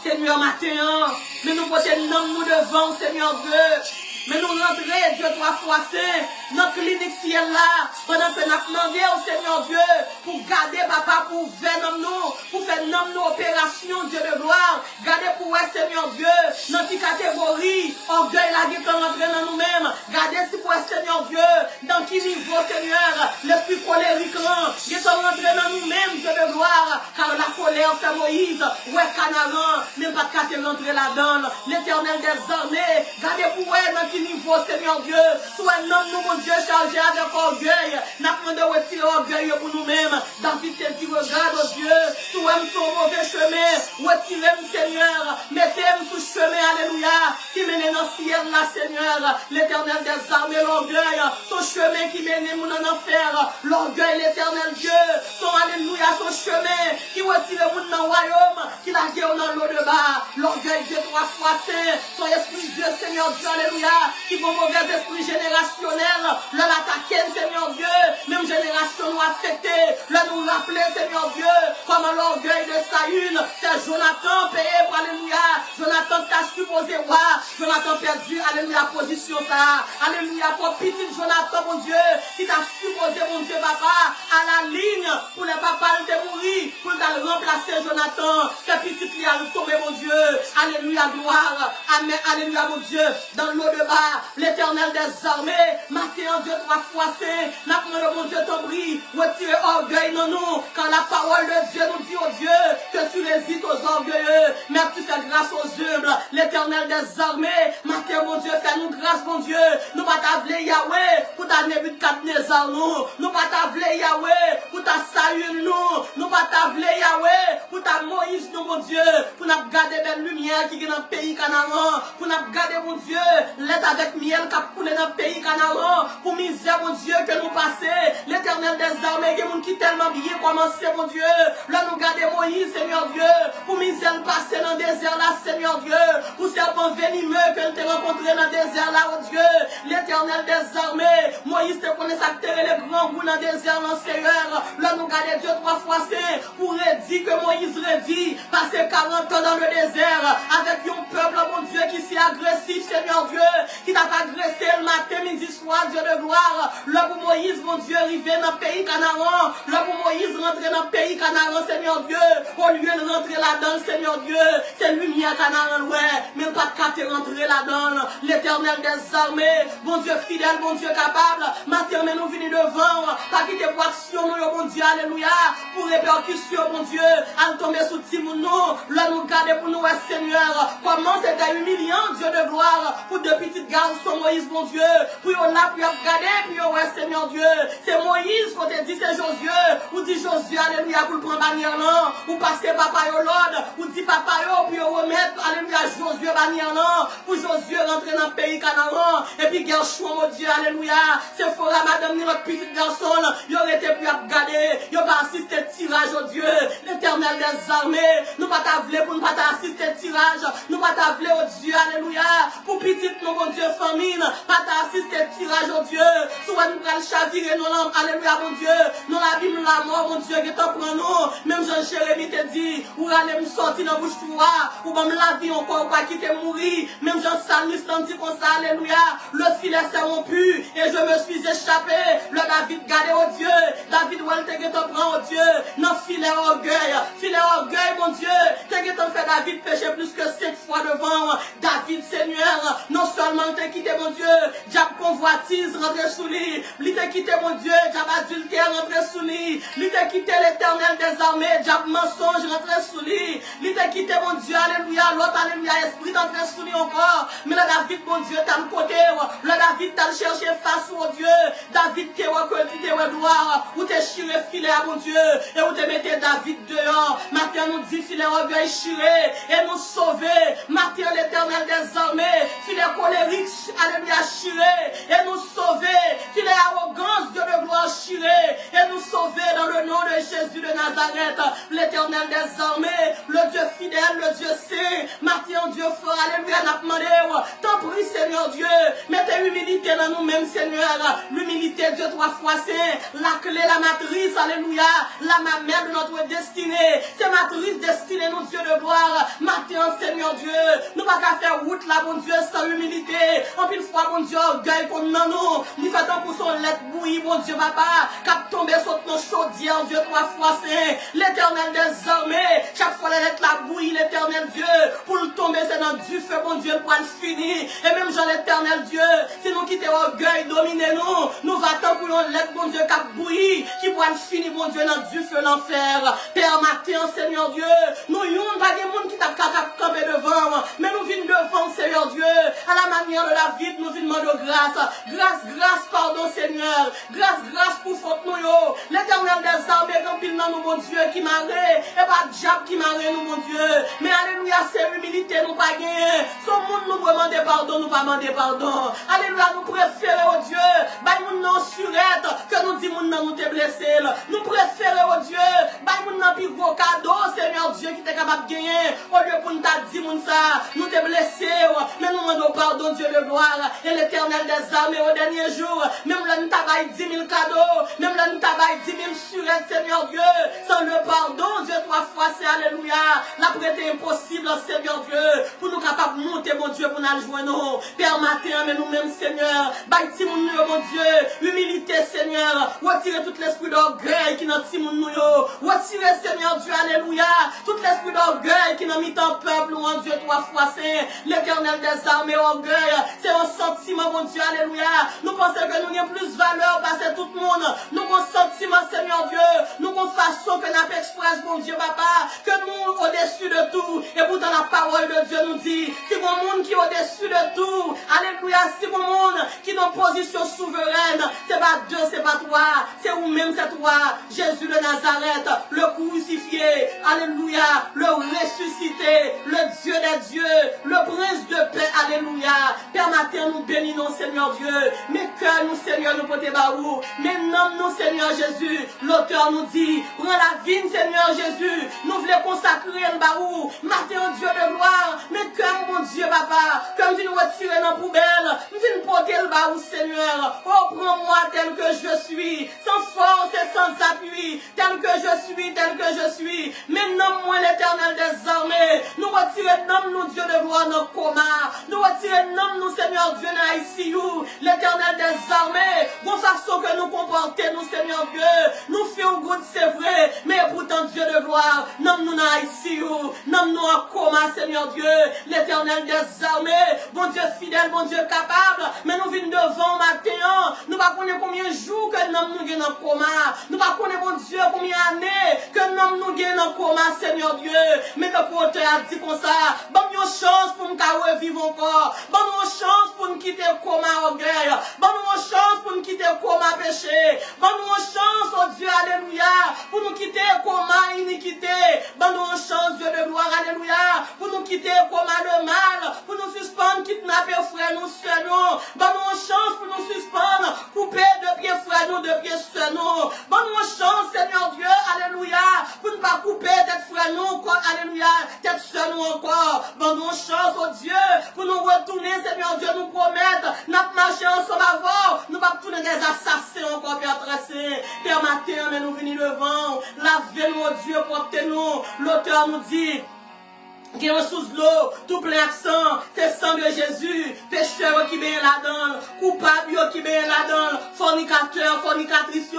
Seigneur, matin, mais nous portons nous devant, Seigneur Dieu. Mais nous rentrer, Dieu 3 fois saint, notre clinique ciel là, pendant que nous demandé au Seigneur Dieu, pour garder papa, pour faire nous, pour faire nos opérations, Dieu de gloire, garder pour vous, Seigneur Dieu, notre catégorie, orgueil là, qui est rentré dans nous-mêmes, garder si pour vous, Seigneur Dieu, dans qui niveau, Seigneur, l'esprit colérique là, qui est rentré dans nous-mêmes, Dieu de gloire, car la colère fait Moïse, ouais, Canaran, même pas qu'à rentrer là-dedans, l'Éternel des armées, gardez pour vous, dans niveau, Seigneur Dieu, soit un homme, nous, mon Dieu, chargé avec orgueil, n'a pas de retirer orgueil pour nous-mêmes. David te dit, regarde, oh Dieu, soit son mauvais chemin, retirez-moi, Seigneur, mettez-moi sur chemin, alléluia, qui mène dans le ciel, là, Seigneur, l'Éternel des armées, l'orgueil, son chemin qui mène mon en enfer, l'orgueil, l'Éternel Dieu, son alléluia, son chemin qui retire mon dans le royaume, qui la guerre dans l'eau de bas, l'orgueil, Dieu 3 fois saint, son esprit, Dieu, Seigneur Dieu, alléluia, qui vont mauvais esprit générationnel, le l'attaquer, Seigneur Dieu, même génération nous affectée, le nous rappeler, Seigneur Dieu, comme l'orgueil de Saül, c'est Jonathan payé pour alléluia, Jonathan t'a supposé voir, Jonathan perdu, alléluia, position ça, alléluia, pour petit Jonathan, mon Dieu, qui t'a supposé, mon Dieu, papa, à la ligne, pour les papas de mourir, pour le remplacer Jonathan, que petit lui a tombé, mon Dieu, alléluia, gloire, amen, alléluia, mon Dieu, dans l'eau de bas, l'Éternel des armées, matin Dieu 3 fois saint, n'a pas mon Dieu ton bris, retirez orgueil dans nous, quand la parole de Dieu nous dit, oh Dieu, que tu résistes aux orgueilleux, mais tu fais grâce aux humbles, l'Éternel des armées, matin mon Dieu, fais-nous grâce, mon Dieu, nous pas t'avler Yahweh, pour ta Nebuchadnezzar nous pas t'avler Yahweh, pour ta Saül nous pas t'avler Yahweh, pour ta Moïse, nous, mon Dieu, pour nous garder belle lumière qui est dans le pays Canaan, pour nous garder, mon Dieu, l'aide avec miel qui a coulé dans le pays Canaan, pour misère, mon Dieu, que nous passons, l'Éternel des armées, il y a des gens qui tellement bien commencé, mon Dieu, là nous garder Moïse, Seigneur Dieu, pour misère passer dans le désert là, Seigneur Dieu, pour serpent venimeux que nous t'ai rencontré dans le désert là, oh Dieu, l'Éternel des armées, Moïse te connaît ça, les grands goûts dans le désert, dans le Seigneur, là nous garder Dieu 3 fois saint, pour redire que Moïse redit, passer 40 ans dans le désert, avec un peuple, mon Dieu, qui s'est agressif, Seigneur Dieu, qui t'a agressé le matin, midi, soir, Dieu de gloire, là pour Moïse, mon Dieu, arrivé dans le pays Canaan, là pour Moïse rentrer dans le pays Canaan, Seigneur Dieu, au lieu de rentrer là-dedans, Seigneur Dieu, c'est lumière Canaan, ouais, même pas de rentrer là-dedans, l'Éternel des armées, bon Dieu fidèle, bon Dieu capable, matin, mais nous venons devant, pas quitter pour action, nous, bon Dieu, alléluia, pour répercussion, mon Dieu, à tomber sous Timoun, là nous garder pour nous, Seigneur, comment c'était humiliant, Dieu de gloire, pour deux petites garçons, Moïse, mon Dieu, pour là, puis regarder, puis ouais, Seigneur Dieu, c'est Moïse, qu'on te dit, c'est Josué, ou dit Josué, alléluia, pour le prendre bannière, non, ou passer papa yo l'ordre, ou dit papa yo, puis remettre, alléluia, Josué bannière, non, pour Josué rentrer dans le pays Canaan, et puis Gershon, mon Dieu, alléluia, c'est fort, madame, notre petite garçon, il aurait été plus regarder, il pas assisté tirage, oh Dieu, l'Éternel des armées, nous pas t'avler pour ne pas t'assister tirage, nous pas t'avler, oh Dieu, alléluia, pour petite, nous, mon Dieu, famine, pas t'assister tirage, oh Dieu, soit nous prenons chavirer nos lampes, alléluia, mon Dieu, nous l'abîme la mort, mon Dieu, qui t'en prend nous, même Jean-Jérémie te dit, ou allez me sortir dans la bouche toi, ou va me la vie encore, ou pas quitter mourir, même Jean-Salmiste t'en dit comme ça, alléluia, le filet s'est rompu, et je me suis échappé, le David gardé, oh Dieu, David, où elle te prend, oh Dieu, non filet orgueil, mon Dieu, t'es fait David pécher plus que 7 fois devant, David, Seigneur, non seulement t'es quitté, mon Dieu, diable convoitise, rentré sous lui, il t'a quitté, mon Dieu, diable adultère, rentré sous lui, il t'a quitté l'Éternel des armées, diable mensonge, rentré sous lui, il t'a quitté, mon Dieu, alléluia, l'autre, alléluia, esprit rentré sous lui encore, mais le David, mon Dieu, t'as le côté, le David t'a cherché face au Dieu, David t'es reconnu, t'es gloire, ou t'es chiré filet à mon Dieu, et où t'es mettez David dehors, maintenant nous dit filet orgueil chiré, et nous sauver, maintenant l'Éternel des armées, filet colérique, alléluia, chiré, et nous sauver, filet arrogance, Dieu de gloire chiré, et nous sauver dans le nom de Jésus de Nazareth, l'Éternel des armées, le Dieu fidèle, le Dieu saint, maintenant Dieu fort, alléluia, n'a demandé, t'en prie Seigneur Dieu, mettez humilité dans nous-mêmes Seigneur, l'humilité Dieu 3 fois saint, la clé, la matrice, alléluia, la mamelle de notre destinée, c'est matrice destinée, nous Dieu de gloire, maintenant Seigneur Dieu, nous pas qu'à faire route là, mon Dieu, sans humilité, en une fois, mon Dieu, orgueil qu'on a nous, nous faisons pour son lettre bouillie, mon Dieu, papa, cap tomber sur nos chaudières, Dieu 3 fois saint, l'Éternel des armées, chaque fois la lettre la bouillie, l'Éternel Dieu, pour le tomber, c'est dans du feu, mon Dieu, pour le finir, et même Jean l'Éternel Dieu, si nous quittons orgueil, dominer nous va tant pour une lettre, mon Dieu, cap bouillie, qui pourra le finir, mon Dieu, dans du feu, l'enfer, Père matin, Seigneur Dieu, nous y'ont pas des gens qui t'a campé devant, mais nous venons devant, Seigneur Dieu, à la manière de la vie, nous venons de grâce, pardon, Seigneur, grâce pour faute nous, l'Éternel des armées, quand il nous, mon Dieu, qui m'arrête, et pas diable qui m'arrête, nous, mon Dieu, mais alléluia, c'est l'humilité, nous pas gagner, son monde nous demander pardon, nous pas demander pardon, alléluia, nous préférons, oh Dieu, bah nous non surette, que nous disons, nous t'es blessé, nous préférons, oh Dieu, bah nous non plus gros cadeau, Seigneur Dieu, qui t'est capable de gagner, au lieu pour nous t'a dit, ça, nous t'es blessé, mais nous demandons pardon, Dieu de gloire, et l'Éternel des armées au dernier jour, même là nous t'avons 10 000 cadeaux, même là nous t'avons 10 000 surettes, Seigneur Dieu, sans le pardon, Dieu 3 fois, c'est alléluia, la prêter impossible, Seigneur Dieu, pour nous capables de monter, mon Dieu, pour nous joindre, Père matin, mais nous-mêmes, Seigneur, bâti mon Dieu, humilité, Seigneur, retirez tout l'esprit d'orgueil qui n'a pas nous, retirez, Seigneur Dieu, alléluia, tout l'esprit d'orgueil qui n'a mis ton peuple, mon Dieu, 3 fois saint, l'Éternel des armées, orgueil, c'est un sentiment, sentiment, bon Dieu, alléluia. Nous pensons que nous avons plus valeur parce que tout le monde, nous avons sentiment, Seigneur Dieu, nous avons façon que nous express, bon Dieu, papa, que nous au-dessus de tout. Et pourtant la parole de Dieu nous dit, c'est mon monde qui est au-dessus de tout. Alléluia, c'est mon monde qui est en position souveraine. C'est pas Dieu, c'est pas toi, c'est vous-même, c'est toi. Jésus de Nazareth, le crucifié, alléluia, le ressuscité, le Dieu des dieux, le prince de paix, alléluia. Père matin, nous bénissons, Seigneur Dieu. Mais cœur nous, Seigneur, nous portons baou. Mais nomme-nous, Seigneur Jésus. L'auteur nous dit, prends la vigne, Seigneur Jésus. Nous voulons consacrer le baou. Matin, Dieu de gloire. Mais cœur, mon Dieu, papa, comme tu nous retirer dans la poubelle, nous venons porter le baou, Seigneur. Oh, prends-moi tel que je suis, sans force et sans appui, tel que je suis, tel que je suis. Mais nomme-moi l'Éternel des armées. Nous retirons, nomme-nous, Dieu de gloire, dans le coma. Nous retirons, nomme-nous, Seigneur Dieu, dans ICU, l'Éternel des armées. Bon façon que nous comportons, nous, Seigneur Dieu. Nous faisons good, c'est vrai, mais pourtant, Dieu de gloire, nomme-nous dans ICU, nomme-nous en coma, Seigneur Dieu, l'Éternel des armées. Bon Dieu fidèle, bon Dieu capable, mais nous venons devant matin. Nous ne connaissons pas combien de jours que nous sommes en coma. Nous ne connaissons pas, bon Dieu, combien d'années que nous sommes en coma, Seigneur Dieu. Mais le porteur a dit comme ça, donne-nous une chance pour nous revivre encore. Donne-nous une chance pour nous quitter le coma orgueil. Donne-nous une chance pour nous quitter le coma péché. Donne-nous une chance, oh Dieu, alléluia, pour nous quitter le coma iniquité. Donne-nous une chance, Dieu de gloire, alléluia, pour nous quitter le coma de mal, pour nous suspendre, kidnapper frère nous, soeur nous. Donne-nous une chance pour nous suspendre, couper de pied frère nous, de pied soeur nous. Donne-nous une chance, Seigneur Dieu, alléluia, pour ne pas couper tête frère nous, alléluia, tête soeur nous encore. Donne-nous une chance, oh Dieu, pour nous retourner, Seigneur Dieu, nous promettre, notre marché ensemble avant, nous pas tourner des assassins encore, Père tracé. Père matin, mais nous venons devant, lavez-nous, oh Dieu, portez-nous. L'auteur nous dit, qui est sous l'eau, tout plein accent, c'est sang de Jésus, pécheur qui bien là-dedans, coupable qui bien là-dedans, fornicateur, fornicatrice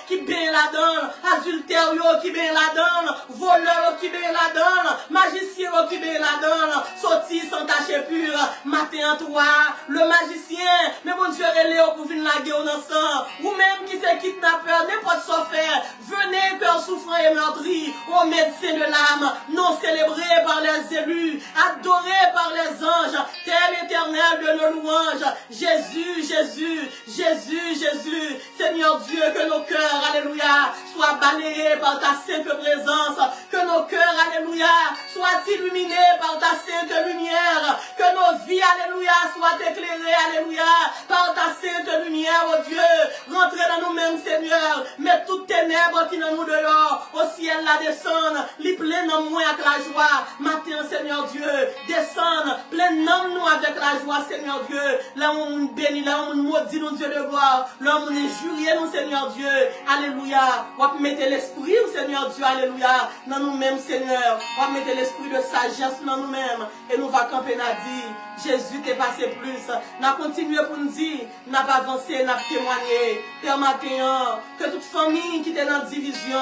qui bien là-dedans, adultère qui bien là-dedans, voleur qui bien là-dedans, magicien qui bien là-dedans, sorti sans tache pure, matin toi, le magicien, mais mon Dieu, Léo pour venir la guerre ensemble, ou même qui se kidnappeur, n'importe quoi faire, venez cœur souffrant et meurtri, ô médecin de l'âme, non célébré par les élus, adoré par les anges, tel éternel de nos louanges. Jésus, Jésus, Jésus, Jésus, Seigneur Dieu, que nos cœurs, alléluia, soient balayés par ta sainte présence, que nos cœurs, alléluia, soient illuminés par ta sainte lumière, que nos vies, alléluia, soient éclairées, alléluia, par ta sainte lumière, oh Dieu, rentrez dans nous-mêmes, Seigneur, mets toutes ténèbres qui dans nous dehors, au ciel la descendre, les plein dans moi avec la joie, matin, Seigneur Dieu, descendre, plein-nous avec la joie, Seigneur Dieu, là où on bénit, là où on maudit, nous Dieu de gloire, là où on injurie, nous Seigneur Dieu, alléluia, on va mettre l'esprit, Seigneur Dieu, alléluia, dans nous-mêmes, Seigneur, on va mettre l'esprit de sagesse dans nous-mêmes, et nous va camper, n'a dit, Jésus t'est passé plus, n'a continué pour nous dire, n'a pas avancé, n'a témoigné, Père matin, que toute famille qui était dans la division,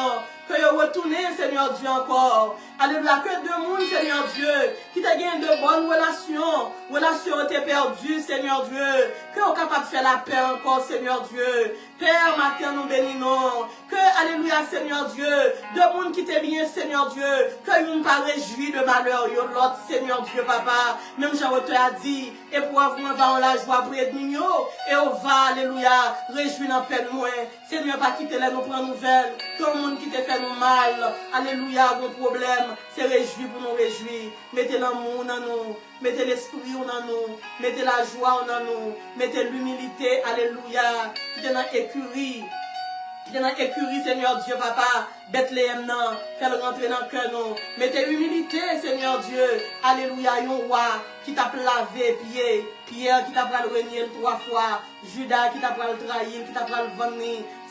que vous retournez, Seigneur Dieu, encore. Alléluia, que deux mondes, Seigneur Dieu, qui t'a gagné de bonnes relations, relations t'es perdues, Seigneur Dieu, que vous êtes capable de faire la paix encore, Seigneur Dieu. Père, matin, nous bénissons. Que, alléluia, Seigneur Dieu, deux mondes qui t'aiment bien, Seigneur Dieu, que nous ne pas réjouis de malheur, l'autre, Seigneur Dieu, papa. Même Jean te a dit, épreuve, moi, va en la joie pour être mignon, et on va, alléluia, réjouir dans peine moins. Seigneur, pas quitter les nous prendre nouvelles. Tout le monde qui te fait nous mal, alléluia, bon problème, c'est réjouir pour nous réjouir. Mettez l'amour dans nous, mettez l'esprit dans nous, mettez la joie dans nous, mettez l'humilité, alléluia, qui est dans l'écurie. Qui est dans l'écurie, Seigneur Dieu, papa, Bethléem, non, qu'elle rentre dans le cœur, non. Mettez l'humilité, Seigneur Dieu, alléluia, un roi qui t'a lavé pied, Pierre qui t'a le renier 3 fois, Judas qui t'a le trahir, qui t'a le vendre.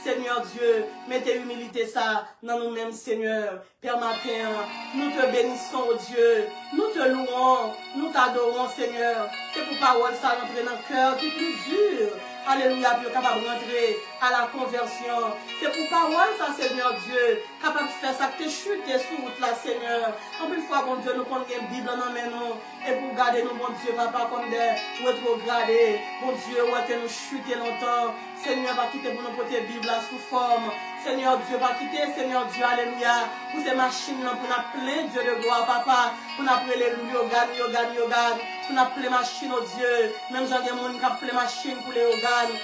Seigneur Dieu, mettez l'humilité ça dans nous-mêmes, Seigneur. Père matin, nous te bénissons, oh Dieu. Nous te louons, nous t'adorons, Seigneur. C'est pour parole ça rentrer dans le cœur qui est plus dur. Alléluia, puis capable de rentrer à la conversion. C'est pour parole, ça, Seigneur Dieu, capable de faire ça, que tu chutes sur route là, Seigneur. En plus, fois, bon Dieu, nous prenons une Bible dans nous, et pour garder nous, bon Dieu, papa, comme des rétrogradés, bon Dieu, ouais, que nous chuter longtemps. Seigneur, va quitter pour nous porter Bible là sous forme. Seigneur Dieu, va quitter, Seigneur Dieu, alléluia, pour ces machines là, pour nous appeler Dieu de gloire, papa, pour nous appeler les yoga, pour nous appeler machine, oh Dieu. Même j'en ai des gens qui appellent machine pour les organes,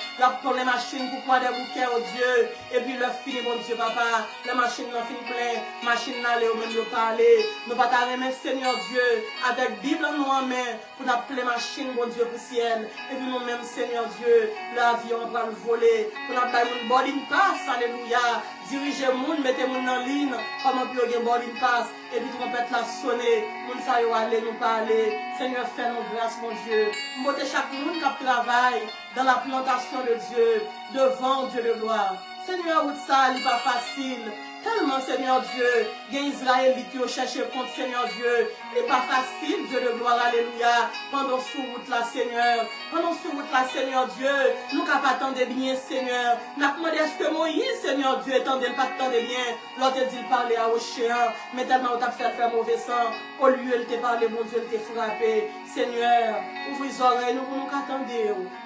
pour les machines pour quoi des bouquets, oh Dieu. Et puis le fini, bon Dieu, papa, la machine n'a fini plein, machine n'a l'air même de parler. Nous pas t'arrêter, Seigneur Dieu, avec Bible en nous en main, pour nous appeler machine, bon Dieu, pour ciel. Et puis nous-mêmes, Seigneur Dieu, l'avion va le voler, pour nous appeler une boarding pass, alléluia. Dirigez moun, mettez moun en ligne, comment puis on boarding pass, et puis trompette la sonner, moun sa yo aller, nous parler. Seigneur, fais-nous grâce, mon Dieu. Montez chaque monde qui travaille dans la plantation de Dieu, devant Dieu de gloire. Seigneur, où ça n'est pas facile. Tellement, Seigneur Dieu, il y a Israël qui ont cherché contre Seigneur Dieu. Il n'est pas facile, Dieu de gloire, alléluia. Pendant sous route là, Seigneur. Pendant sous route là, Seigneur Dieu. Nous ne pouvons pas attendre bien, Seigneur. Nous avons demandé à ce que Moïse, Seigneur Dieu, attendait pas attendre bien. L'autre dit parler à Ochéan. Mais tellement on t'a fait faire mauvais sang. Au lieu, il t'a parlé, mon Dieu, il t'a frappé. Seigneur, ouvre les oreilles, nous pour nous attendre.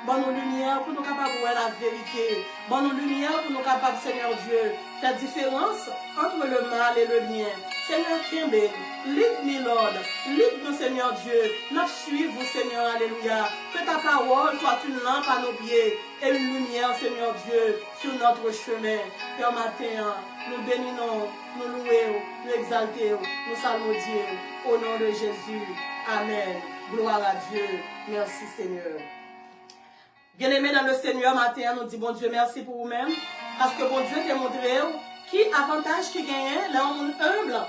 Bon nous lumière pour nous capables de voir la vérité. Bon nous lumière pour nous capables, Seigneur Dieu, faire différence entre le mal et le bien. Seigneur Kimbé, lead-nous, Lord, lead-nous, Seigneur Dieu, nous suivons, Seigneur, alléluia. Que ta parole soit une lampe à nos pieds et une lumière, Seigneur Dieu, sur notre chemin. Père matin, nous bénissons, nous louons, nous exaltons, nous salmodions, au nom de Jésus. Amen. Gloire à Dieu. Merci, Seigneur. Bien-aimés dans le Seigneur, matin, nous disons, bon Dieu, merci pour vous-même, parce que bon Dieu t'a montré qui avantage qui gagne, là on humble,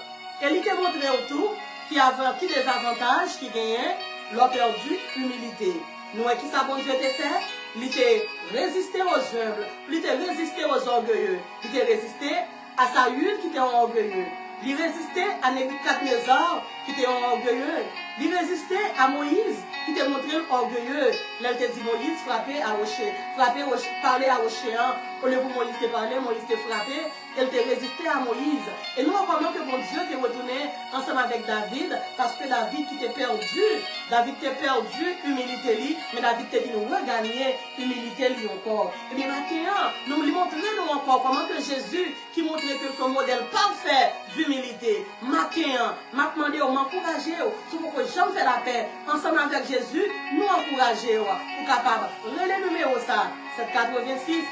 et il t'a montré tout, qui des avantages qui gagne, l'ont perdu, humilité. Nous, qui ça bon Dieu t'a fait? Il t'a résisté aux humbles, il t'a résisté aux orgueilleux, il t'a résisté à Saül qui était orgueilleux. Il résistait à Nebuchadnezzar qui était orgueilleux. Il résistait à Moïse qui était montré orgueilleux. Là, il t'a dit Moïse frappé à Rocher, parler à Ochéan. Au lieu pour Moïse te parler, Moïse te frappé. Elle t'a résisté à Moïse. Et nous reconnaissons que mon Dieu t'est retourné ensemble avec David, parce que David qui t'est perdu, humilité lui, mais David t'a dit nous regagner humilité lui encore. Et bien maintenant, nous lui montrons nous encore comment que Jésus, qui montrait que son modèle parfait d'humilité, maintenant, m'a demandé, m'encourager, pour que j'en fais la paix, ensemble avec Jésus, nous encourager, pour capable, le numéro ça, 786,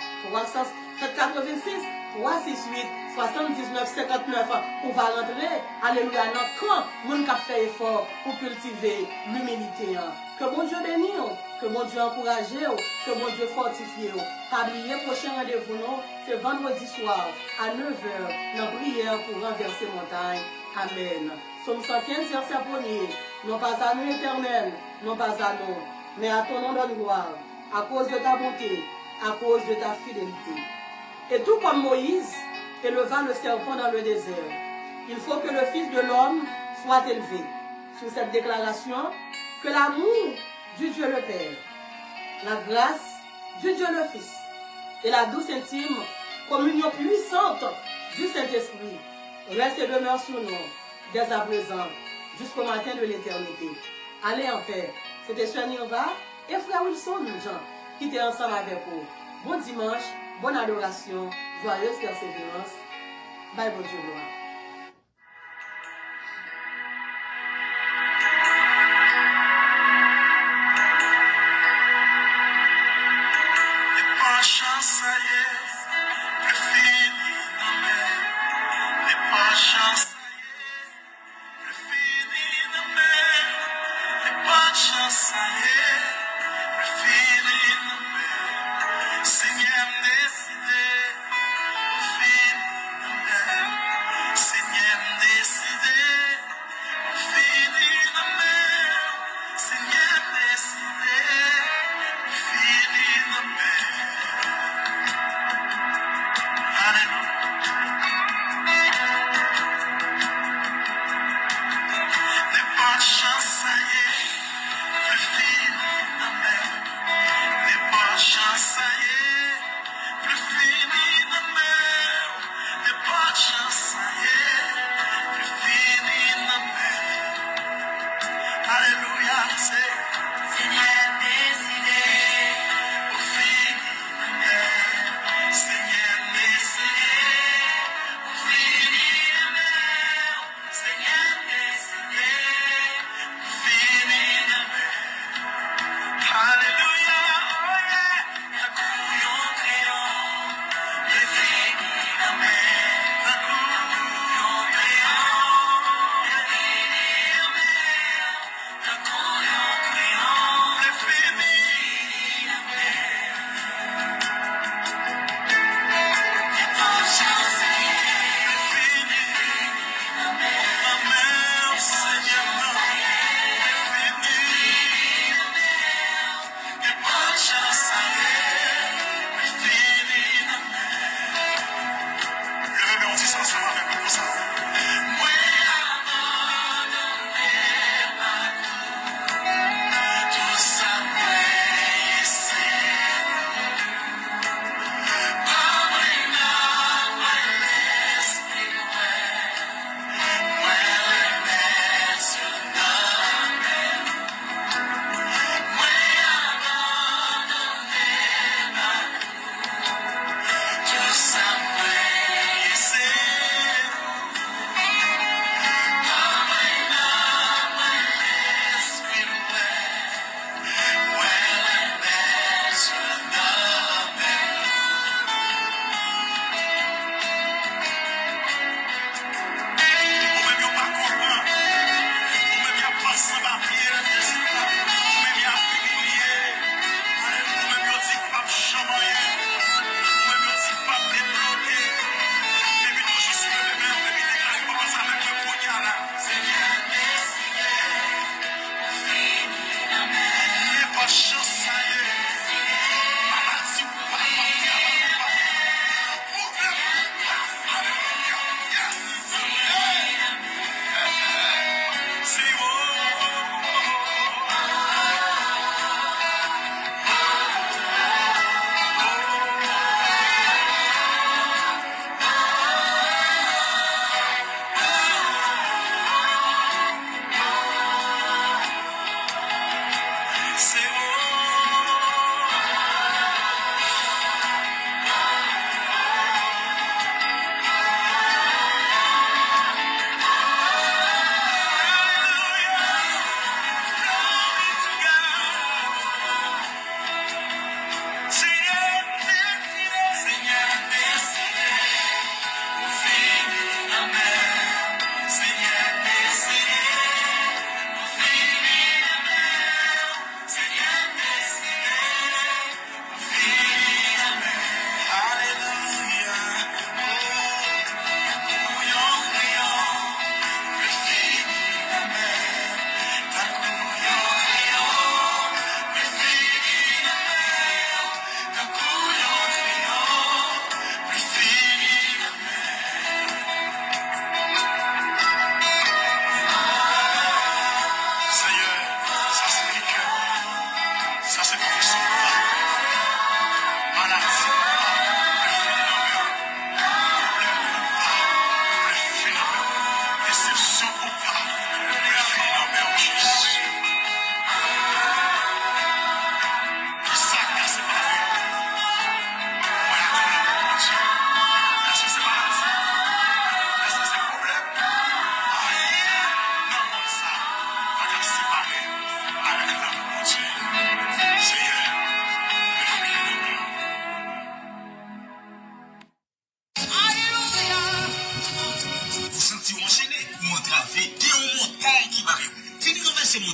786, 368, 79, 59, on va rentrer, alléluia, dans le camp, nous avons fait effort pour cultiver l'humilité. Que bon Dieu bénisse, que bon Dieu encourage, que bon Dieu fortifie. Pas oublier, prochain rendez-vous, c'est vendredi soir à 9h, dans prière pour renverser montagne. Amen. Somme 115, verset 1er. Non pas à nous éternel, non pas à nous, mais à ton nom de gloire, à cause de ta bonté, à cause de ta fidélité. Et tout comme Moïse éleva le serpent dans le désert, il faut que le Fils de l'homme soit élevé. Sur cette déclaration, que l'amour du Dieu le Père, la grâce du Dieu le Fils et la douce intime communion puissante du Saint-Esprit reste et demeure sur nous dès à présent jusqu'au matin de l'éternité. Allez en paix. C'était Sœur Nirva et Frère Wilson Jean qui étaient ensemble avec vous. Bon dimanche, bonne adoration, joyeuse persévérance. Bye, bon Dieu, gloire.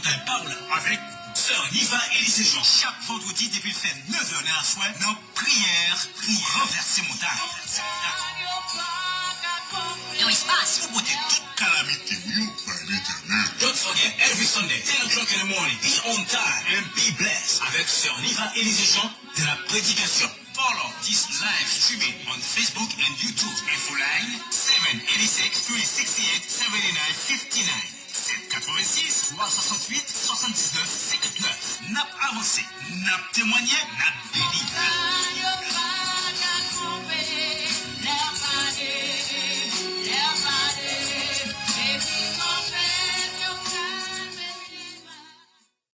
montagne parole avec Sœur Niva Élysée Jean. Chaque vendredi depuis le fait 9h à soir, nos prières, renverser montagne.
Yo, espace.
Pour porter toute calamité, don't forget, every Sunday, 10 o'clock in the morning, be on time and be blessed avec Sœur Niva Élysée Jean de la prédication. Follow this live streaming on Facebook and YouTube. Info line 786 368 7959. 786 368 79 59. Nap avancé, nap témoigné, nap béni.